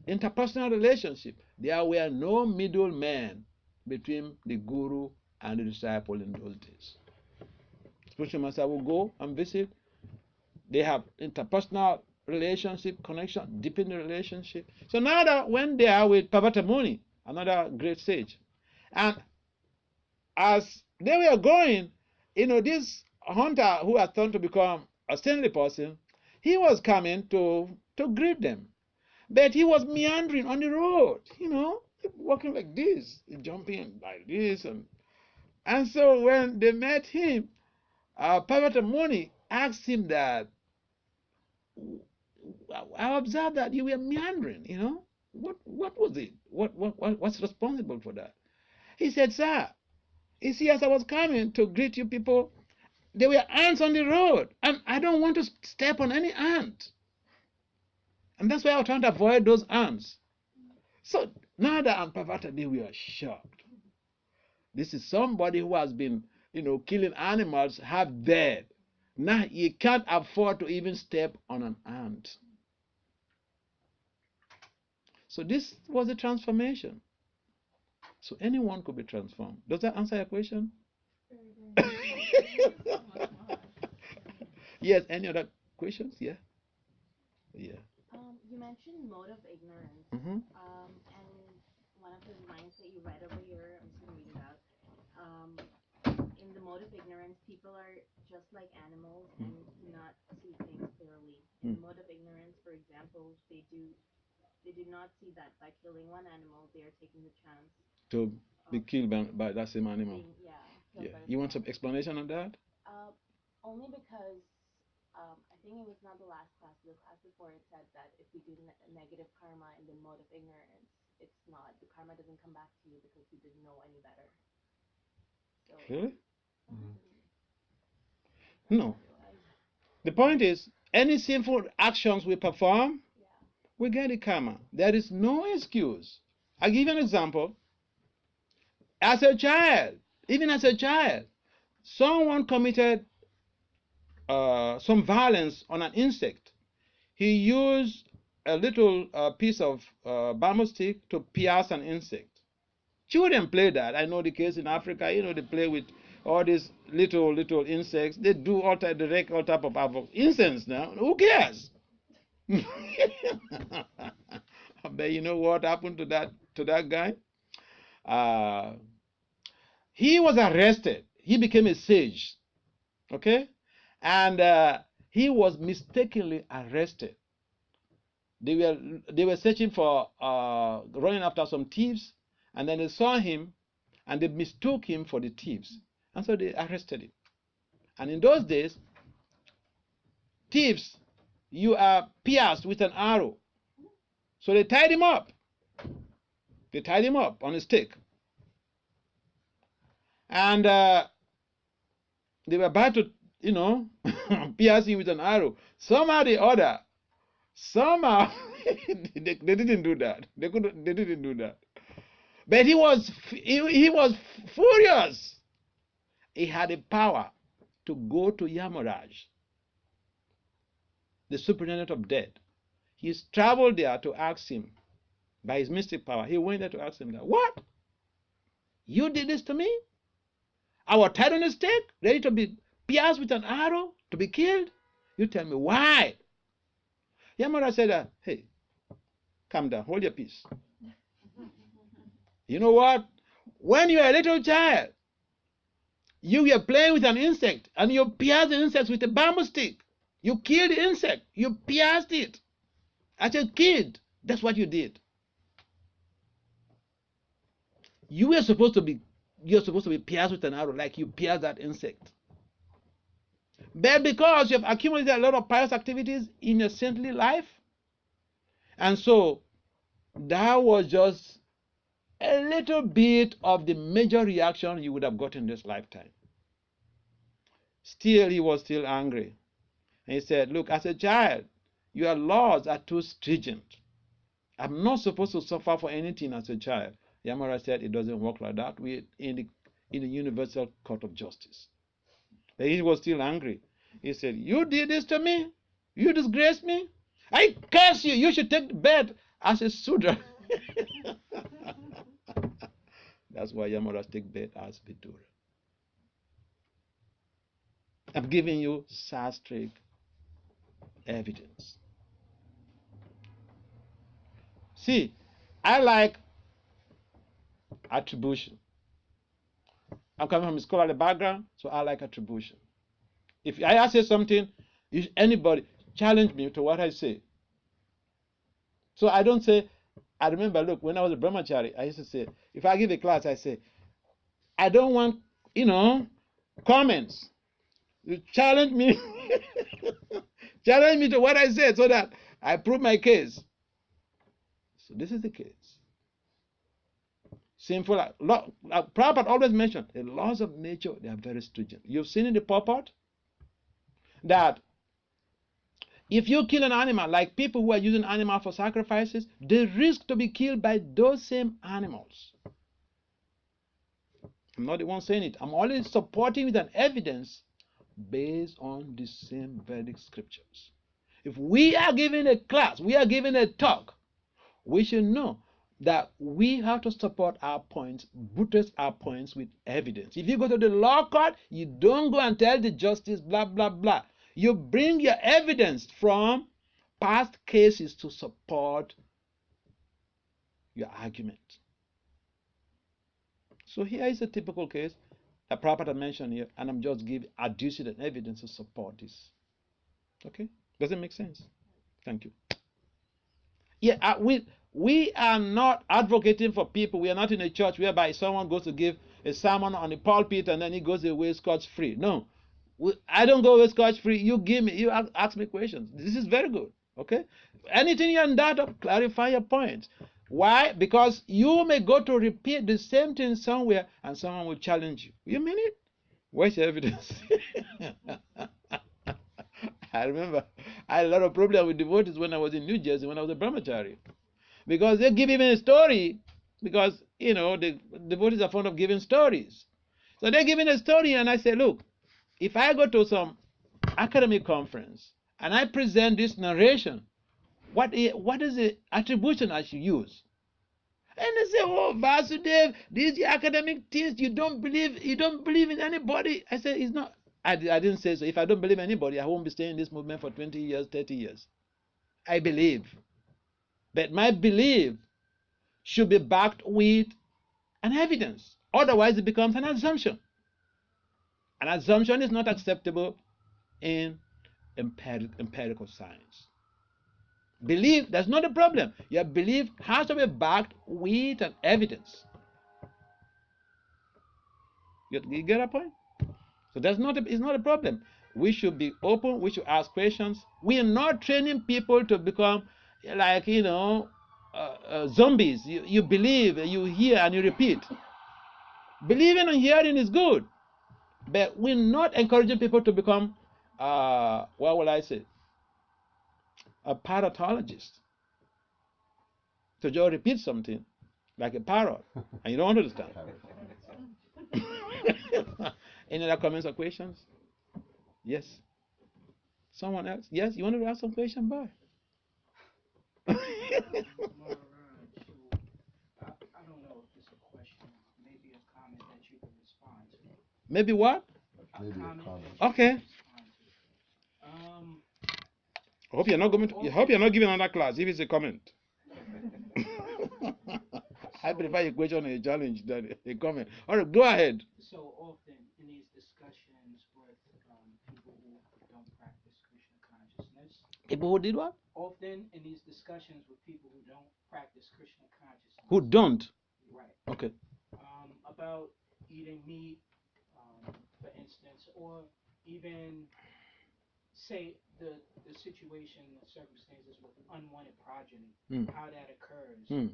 interpersonal relationship, there were no middlemen between the guru and the disciple in those days. Spiritual master will go and visit. They have interpersonal relationship, connection, deepen the relationship. So Nada went there with Parvata Muni, another great sage. And as they were going, this hunter who had turned to become a saintly person, he was coming to greet them. But he was meandering on the road, walking like this, jumping like this. And so when they met him, Parvata Muni asked him that, I observed that you were meandering, What was it? What's responsible for that? He said, sir, you see, as I was coming to greet you people, there were ants on the road, and I don't want to step on any ant. And that's why I was trying to avoid those ants. So Nada and Parvata, they were shocked. This is somebody who has been, killing animals half dead. Now he can't afford to even step on an ant. So this was a transformation. So anyone could be transformed. Does that answer your question? Yes, any other questions? Yeah. You mentioned mode of ignorance. Mm-hmm. And one of the lines that you read over here, I'm just going to read it out. In the mode of ignorance, people are just like animals and do not see things clearly. In the mode of ignorance, for example, they do not see that by killing one animal, they are taking the chance to be killed by that same animal. Yeah. You want some explanation on that? Only because I think it was not the last class, the class before, it said that if we do negative karma in the mode of ignorance, the karma doesn't come back to you because you didn't know any better. So, really? No. The point is, any sinful actions we perform, we get the karma. There is no excuse. I'll give you an example. As a child, even as a child, someone committed some violence on an insect. He used a little piece of bamboo stick to pierce an insect. Children play that. I know the case in Africa. They play with all these little insects. They do all type of havoc. Insects now. Who cares? But you know what happened to that guy? He was arrested. He became a sage. Okay? And he was mistakenly arrested. They were searching for running after some thieves, and then they saw him and they mistook him for the thieves, and so they arrested him. And in those days, thieves, you are pierced with an arrow. So they tied him up. They tied him up on a stake. And they were about to, pierce him with an arrow. Somehow the other, they didn't do that. They didn't do that. But he was furious. He had the power to go to Yamaraj, the superintendent of death. He traveled there to ask him, by his mystic power, he went there to ask him that, what? You did this to me? I was tied on a stake, ready to be pierced with an arrow, to be killed? You tell me why? Yamaraj said, hey, calm down, hold your peace. You know what? When you were a little child, you were playing with an insect and you pierced the insect with a bamboo stick. You killed the insect. You pierced it. As a kid, that's what you did. You're supposed to be pierced with an arrow like you pierced that insect. But because you have accumulated a lot of pious activities in your saintly life, and so that was just a little bit of the major reaction you would have gotten this lifetime. Still, he was still angry. And he said, look, as a child, your laws are too stringent. I'm not supposed to suffer for anything as a child. Yamara said it doesn't work like that in the universal court of justice. But he was still angry. He said, you did this to me? You disgraced me? I curse you. You should take the bed as a Sudra. That's why Yamaras take bed as Vidura. I'm giving you sastric evidence. See, I like attribution. I'm coming from a scholarly background, so I like attribution. If I say something, anybody challenge me to what I say. So I don't say, I remember, look, when I was a brahmachari, I used to say, if I give a class, I say, I don't want, comments. You challenge me, challenge me to what I said so that I prove my case. So this is the case. Sinful, Prabhupada always mentioned, the laws of nature, they are very stringent. You've seen in the purport that if you kill an animal, like people who are using animals for sacrifices, they risk to be killed by those same animals. I'm not the one saying it. I'm only supporting with an evidence based on the same Vedic scriptures. If we are giving a class, we are giving a talk, we should know that we have to support our points, buttress our points with evidence. If you go to the law court, you don't go and tell the justice, blah, blah, blah. You bring your evidence from past cases to support your argument. So here is a typical case that Prabhupada mentioned here, and I'm just adducing an evidence to support this. Okay? Does it make sense? Thank you. Yeah, we are not advocating for people. We are not in a church whereby someone goes to give a sermon on the pulpit and then he goes away scotch-free. No. I don't go away scotch-free. You ask me questions. This is very good. Okay? Anything you're in doubt of, clarify your points. Why? Because you may go to repeat the same thing somewhere and someone will challenge you. You mean it? Where's your evidence? I remember I had a lot of problem with devotees when I was in New Jersey, when I was a brahmachari. Because they give even a story, because, the devotees are fond of giving stories. So they're giving a story, and I say, look, if I go to some academic conference and I present this narration, what is the attribution I should use? And they say, oh, Vasudev, these academic things, you don't believe in anybody. I said, it's not. I didn't say so. If I don't believe anybody, I won't be staying in this movement for 20 years, 30 years. I believe. But my belief should be backed with an evidence. Otherwise, it becomes an assumption. An assumption is not acceptable in empirical science. Belief, that's not a problem. Your belief has to be backed with an evidence. You get a point? So it's not a problem. We should be open. We should ask questions. We are not training people to become like, zombies. You believe, you hear, and you repeat. Believing and hearing is good. But we're not encouraging people to become, what will I say, a parrotologist. So just repeat something like a parrot, and you don't understand. Any other comments or questions? Yes. Someone else? Yes, you wanted to ask some question, boy? I don't know if it's a question, maybe a comment that you can respond to. Maybe what? Maybe a comment. Okay. I hope you're not giving another class if it's a comment. I prefer a question or a challenge than a comment. All right, go ahead. So often in these discussions with people who don't practice Krishna consciousness. People who did what? Often in these discussions with people who don't practice Krishna consciousness. Who don't? Right. Okay. About eating meat, for instance, or even say the situation, the circumstances with unwanted progeny, how that occurs.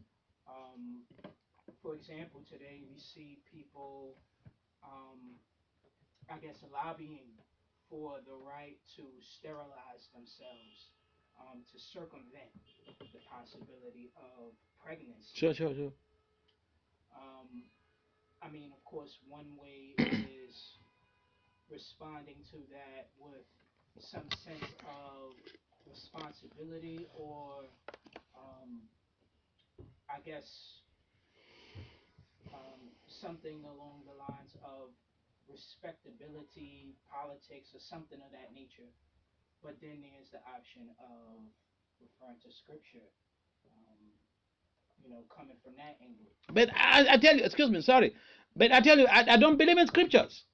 For example, today we see people, I guess, lobbying for the right to sterilize themselves, to circumvent the possibility of pregnancy. Sure. I mean, of course, one way is responding to that with some sense of responsibility, or I guess something along the lines of respectability, politics, or something of that nature. But then there's the option of referring to scripture, coming from that angle. But I tell you, excuse me, sorry, but I tell you, I don't believe in scriptures.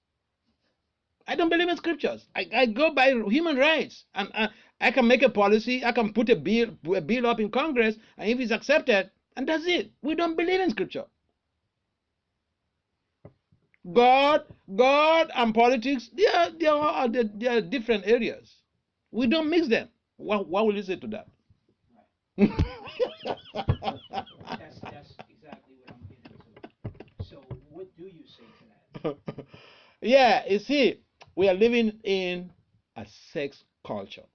I don't believe in scriptures. I go by human rights, and I can make a policy. I can put a bill up in Congress, and if it's accepted, and that's it. We don't believe in scripture. God, and politics, they are different areas. We don't mix them. What will you say to that? Right. That's exactly what I'm getting to. So, what do you say to that? Yeah, you see, we are living in a sex culture,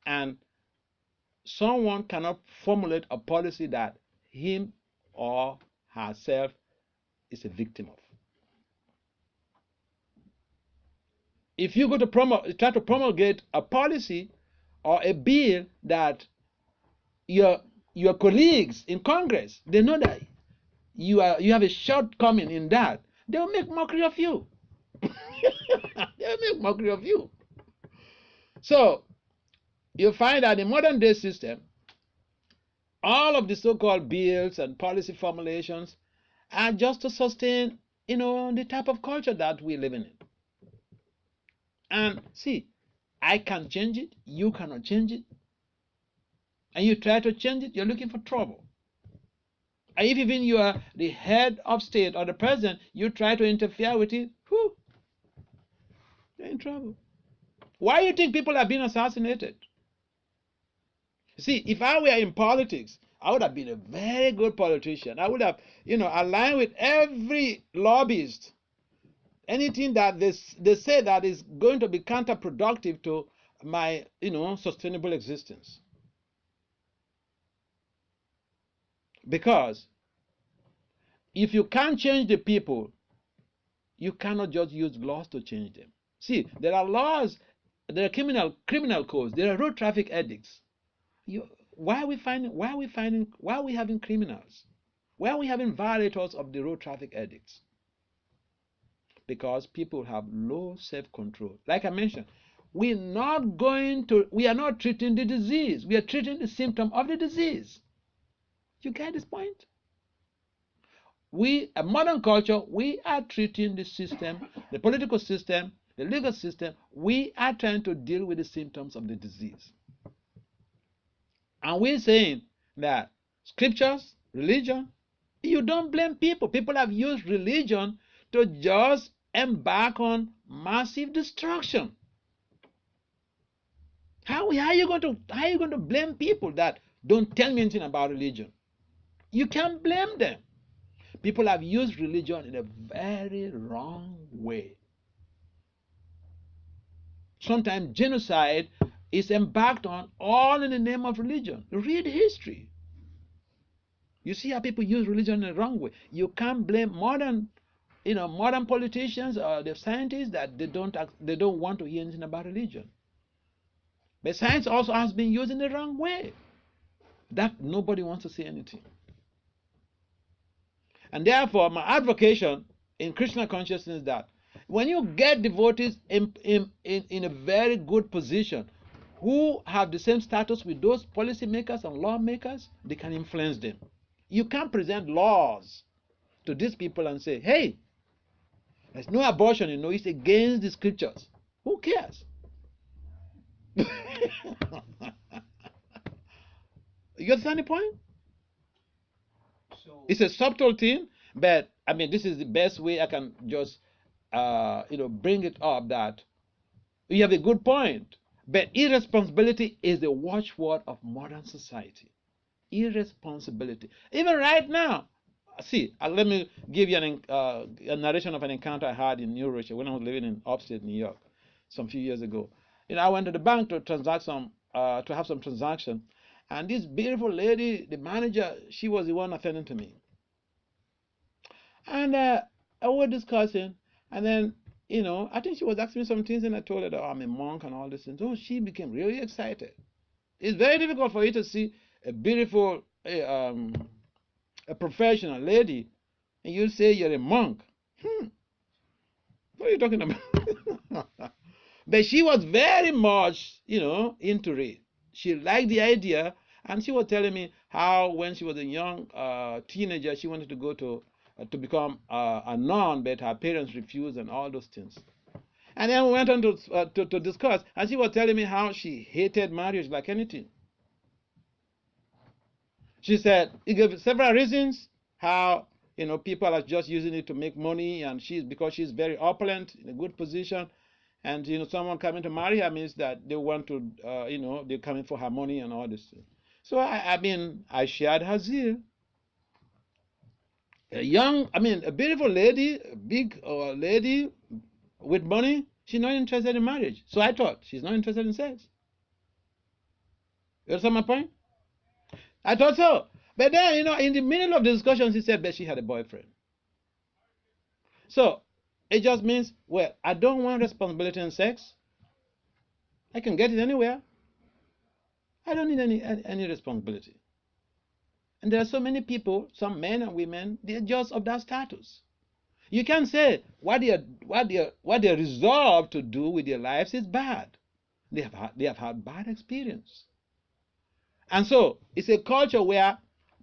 and someone cannot formulate a policy that him or herself is a victim of. If you go to try to promulgate a policy or a bill that your colleagues in Congress, they know that you have a shortcoming in that, they'll make mockery of you. They'll make mockery of you. So you find that in modern day system, all of the so-called bills and policy formulations are just to sustain, the type of culture that we live in. And see, I can change it, you cannot change it. And you try to change it, you're looking for trouble. And if even you are the head of state or the president, you try to interfere with it, whew, you're in trouble. Why do you think people are being assassinated? See, if I were in politics, I would have been a very good politician. I would have, aligned with every lobbyist. Anything that they say that is going to be counterproductive to my, sustainable existence. Because if you can't change the people, you cannot just use laws to change them. See, there are laws, there are criminal codes, there are road traffic edicts. Why are we having criminals? Why are we having violators of the road traffic edicts? Because people have low self-control. Like I mentioned, we are not treating the disease. We are treating the symptom of the disease. You get this point? A modern culture, we are treating the system, the political system, the legal system. We are trying to deal with the symptoms of the disease. And we're saying that scriptures, religion, you don't blame people. People have used religion to just embark on massive destruction. How are you going to blame people that don't tell me anything about religion? You can't blame them. People have used religion in a very wrong way. Sometimes genocide is embarked on all in the name of religion. Read history. You see how people use religion in the wrong way. You can't blame modern politicians or the scientists that they don't want to hear anything about religion. But science also has been used in the wrong way. That nobody wants to say anything. And therefore, my advocation in Krishna consciousness is that when you get devotees in a very good position, who have the same status with those policymakers and lawmakers, they can influence them. You can't present laws to these people and say, hey, there's no abortion, it's against the scriptures. Who cares? You understand the point? So it's a subtle thing, but this is the best way I can just bring it up, that You have a good point. But irresponsibility is the watchword of modern society. Irresponsibility. Even right now, see, let me give you a narration of an encounter I had in New Rochelle when I was living in upstate New York some few years ago. I went to the bank to transact to have some transaction, and this beautiful lady, the manager, she was the one attending to me. And I was discussing, and then, I think she was asking me some things, and I told her that I'm a monk and all this. And so she became really excited. It's very difficult for you to see a beautiful, a professional lady, and you say you're a monk. What are you talking about? But she was very much, into it. She liked the idea, and she was telling me how when she was a young teenager, she wanted to go to become a nun, but her parents refused and all those things. And then we went on to discuss, and she was telling me how she hated marriage like anything. She said he gave several reasons how people are just using it to make money, and because she's very opulent, in a good position, and someone coming to marry her means that they want to they're coming for her money and all this. So I shared her zeal. A beautiful lady, a big lady with money, she's not interested in marriage. So I thought she's not interested in sex. You understand my point? I thought so. But then, in the middle of the discussion, she said that she had a boyfriend. So it just means, well, I don't want responsibility in sex. I can get it anywhere. I don't need any responsibility. And there are so many people, some men and women, they're just of that status. You can't say what they resolve to do with their lives is bad. They have had bad experience. And so it's a culture where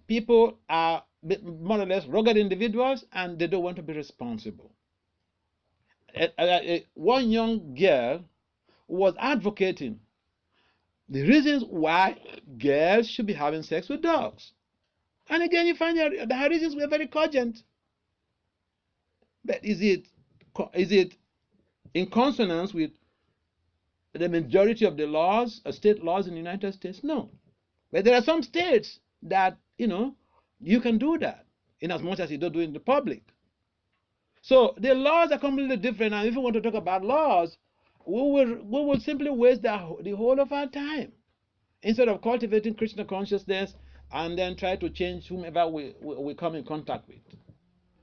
people are more or less rugged individuals, and they don't want to be responsible. One young girl was advocating the reasons why girls should be having sex with dogs. And again, you find that her reasons were very cogent. But is it in consonance with the majority of the laws, state laws in the United States? No. But there are some states that, you can do that, in as much as you don't do it in the public. So the laws are completely different. And if we want to talk about laws, we will simply waste the whole of our time instead of cultivating Krishna consciousness and then try to change whomever we come in contact with.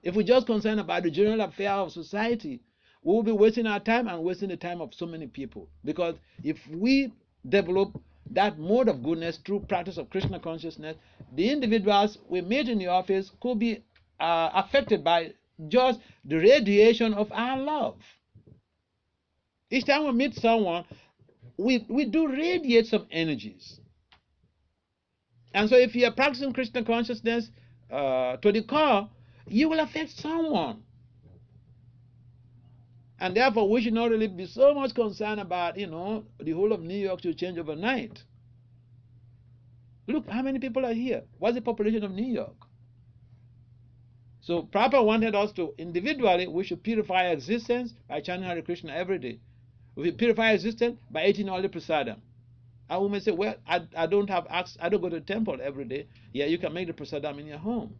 If we're just concerned about the general affair of society, we will be wasting our time and wasting the time of so many people. Because if we develop that mode of goodness through practice of Krishna consciousness, the individuals we meet in the office could be affected by just the radiation of our love. Each time we meet someone, we do radiate some energies. And so if you are practicing Krishna consciousness to the core, you will affect someone. And therefore, we should not really be so much concerned about, the whole of New York should change overnight. Look, how many people are here? What's the population of New York? So Prabhupada wanted us to, individually, we should purify our existence by chanting Hare Krishna every day. We purify existence by eating all the prasadam. And we may say, well, I don't have access, I don't go to the temple every day. Yeah, you can make the prasadam in your home.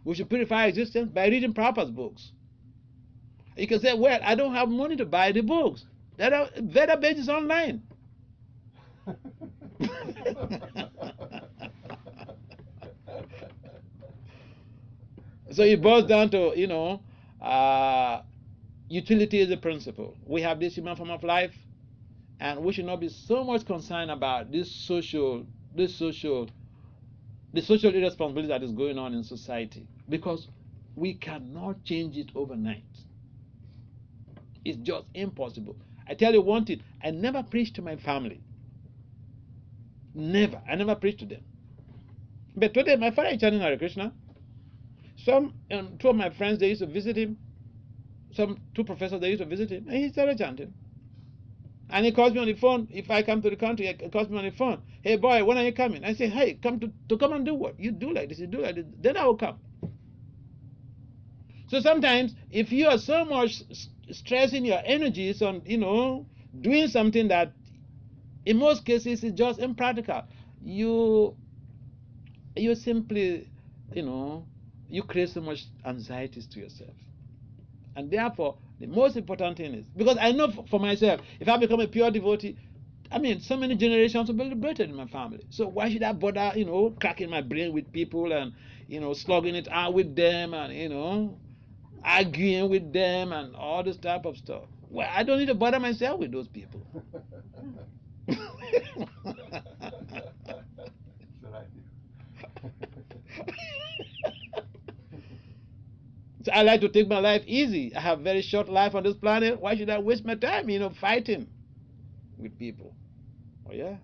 We should purify existence by reading Prabhupada's books. You can say, well, I don't have money to buy the books. There are Veda pages online. So it boils down to, utility is a principle. We have this human form of life, and we should not be so much concerned about the social irresponsibility that is going on in society, because we cannot change it overnight. It's just impossible. I tell you one thing, I never preached to my family. Never. I never preached to them. But today, my father is chanting Hare Krishna. Two of my friends, they used to visit him. Two professors, they used to visit him, and he started chanting. And he calls me on the phone. If I come to the country, he calls me on the phone. Hey, boy, when are you coming? I say, hey, come to come and do what? You do like this, you do like this. Then I will come. So sometimes, if you are so much stressing your energies on, doing something that in most cases is just impractical. You simply, you create so much anxieties to yourself. And therefore, the most important thing is, because I know for myself, if I become a pure devotee, so many generations will be liberated in my family. So why should I bother, cracking my brain with people and, slugging it out with them and, arguing with them and all this type of stuff? Well, I don't need to bother myself with those people. So I like to take my life easy. I have a very short life on this planet. Why should I waste my time, fighting with people? Oh yeah.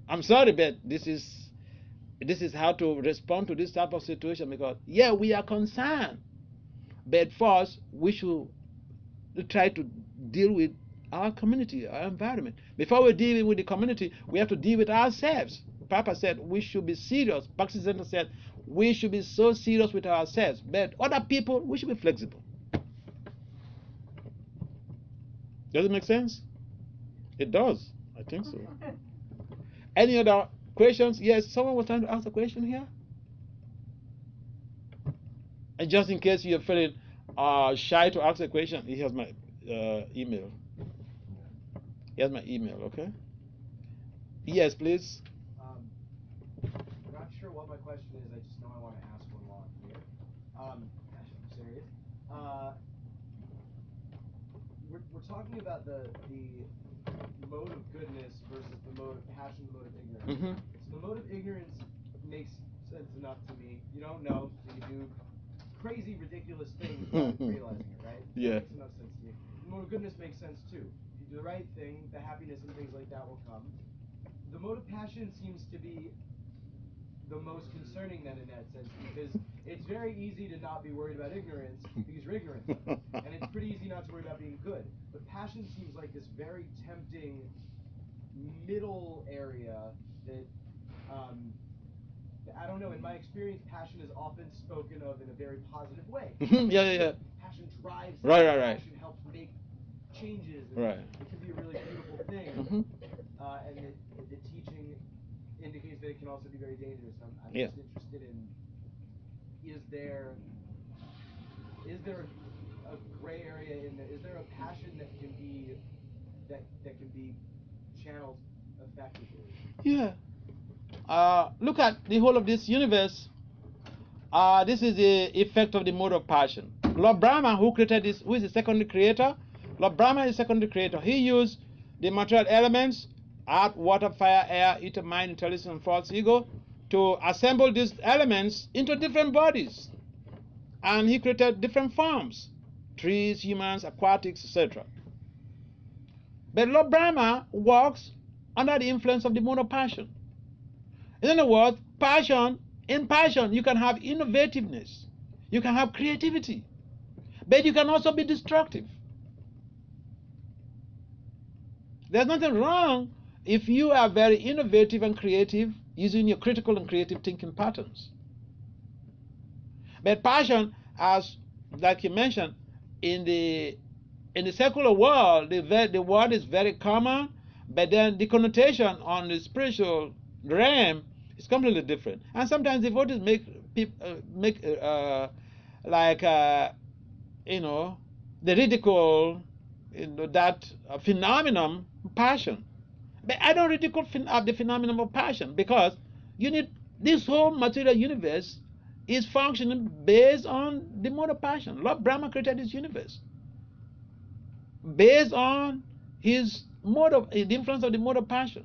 I'm sorry, but this is how to respond to this type of situation, because yeah, we are concerned, but first we should try to deal with our community, our environment. Before we deal with the community, we have to deal with ourselves. Papa said we should be serious. Bhakti Center said we should be so serious with ourselves. But other people, we should be flexible. Does it make sense? It does. I think so. Any other questions? Yes, someone was trying to ask a question here. And just in case you're feeling shy to ask a question, he has my email. He has my email, okay? Yes, please. I'm not sure what my question is. I just know I want to ask one while I'm here. Gosh, I'm serious. We're talking about the mode of goodness versus the mode of passion, the mode of ignorance. Mm-hmm. So the mode of ignorance makes sense enough to me. You don't know, so you do crazy, ridiculous things without realizing it, right? Yeah. It makes enough sense to me. The mode of goodness makes sense too. If you do the right thing, the happiness and things like that will come. The mode of passion seems to be the most concerning then in that sense, because it's very easy to not be worried about ignorance because you're ignorant. And it's pretty easy not to worry about being good. But passion seems like this very tempting middle area that, I don't know, in my experience, passion is often spoken of in a very positive way. Yeah. Passion drives. Right. Passion helps make changes. And Right. It can be a really beautiful thing. Mm-hmm. And the teaching indicates that it can also be very dangerous. I'm Yeah. just interested in, is there a gray area in there? Is there a passion that can be channeled effectively? Yeah. Look at the whole of this universe. This is the effect of the mode of passion. Lord Brahma, who created this, who is the secondary creator? Lord Brahma is the secondary creator. He used the material elements, earth, water, fire, air, ether, mind, intelligence, and false ego, to assemble these elements into different bodies. And he created different forms: trees, humans, aquatics, etc. But Lord Brahma works under the influence of the mode of passion. In other words, in passion, you can have innovativeness, you can have creativity, but you can also be destructive. There's nothing wrong if you are very innovative and creative using your critical and creative thinking patterns. But passion, as like you mentioned, in the secular world, the word is very common, but then the connotation on the spiritual realm is completely different. And sometimes devotees make the ridicule that phenomenon passion. But I don't ridicule the phenomenon of passion, because you need, this whole material universe is functioning based on the mode of passion. Lord Brahma created this universe based on his the influence of the mode of passion,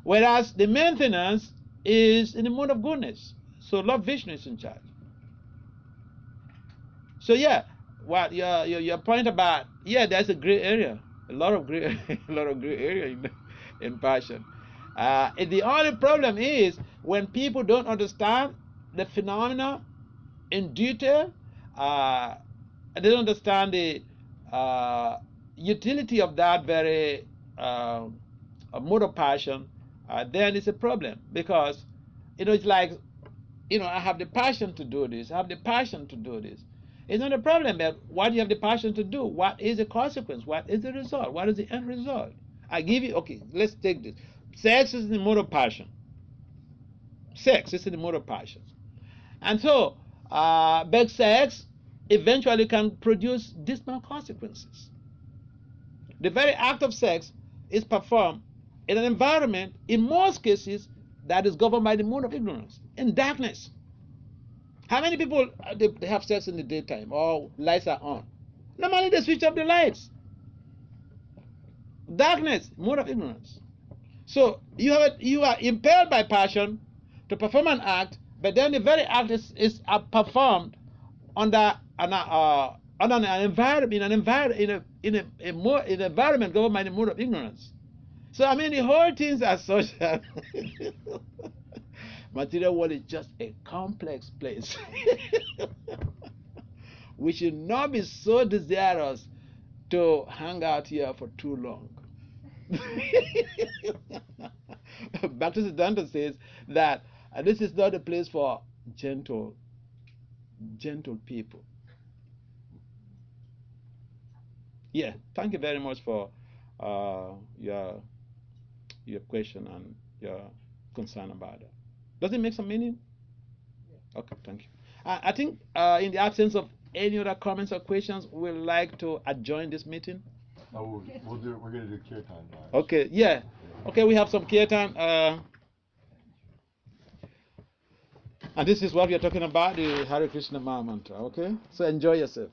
whereas the maintenance is in the mode of goodness. So Lord Vishnu is in charge. So yeah, what your point about, there's a gray area, a lot of gray area in passion. The only problem is when people don't understand the phenomena in detail, they don't understand the utility of that very mode of passion, then it's a problem, because it's like, I have the passion to do this, I have the passion to do this, It's not a problem, but what you have the passion to do, what is the consequence? What is the result? What is the end result? I give you, okay, let's take this. Sex is the mode of passion. Sex is the mode of passion. And so, but sex eventually can produce dismal consequences. The very act of sex is performed in an environment, in most cases, that is governed by the mode of ignorance, in darkness. How many people they have sex in the daytime or lights are on? Normally they switch off the lights. Darkness, mode of ignorance. So you are impelled by passion to perform an act, but then the very act is performed under an environment, in an environment governed by the mode of ignorance. So I mean the whole things are social. Material world is just a complex place. We should not be so desirous to hang out here for too long. Bhakti-siddhanta says that this is not a place for gentle people. Yeah, thank you very much for your question and your concern about that. Does it make some meaning? Yeah. Okay, thank you. I think in the absence of any other comments or questions, we'd like to adjourn this meeting. Oh, we're going to do kirtan now. Okay, yeah. Okay, we have some kirtan. And this is what we are talking about, the Hare Krishna Maha Mantra. Okay? So enjoy yourself.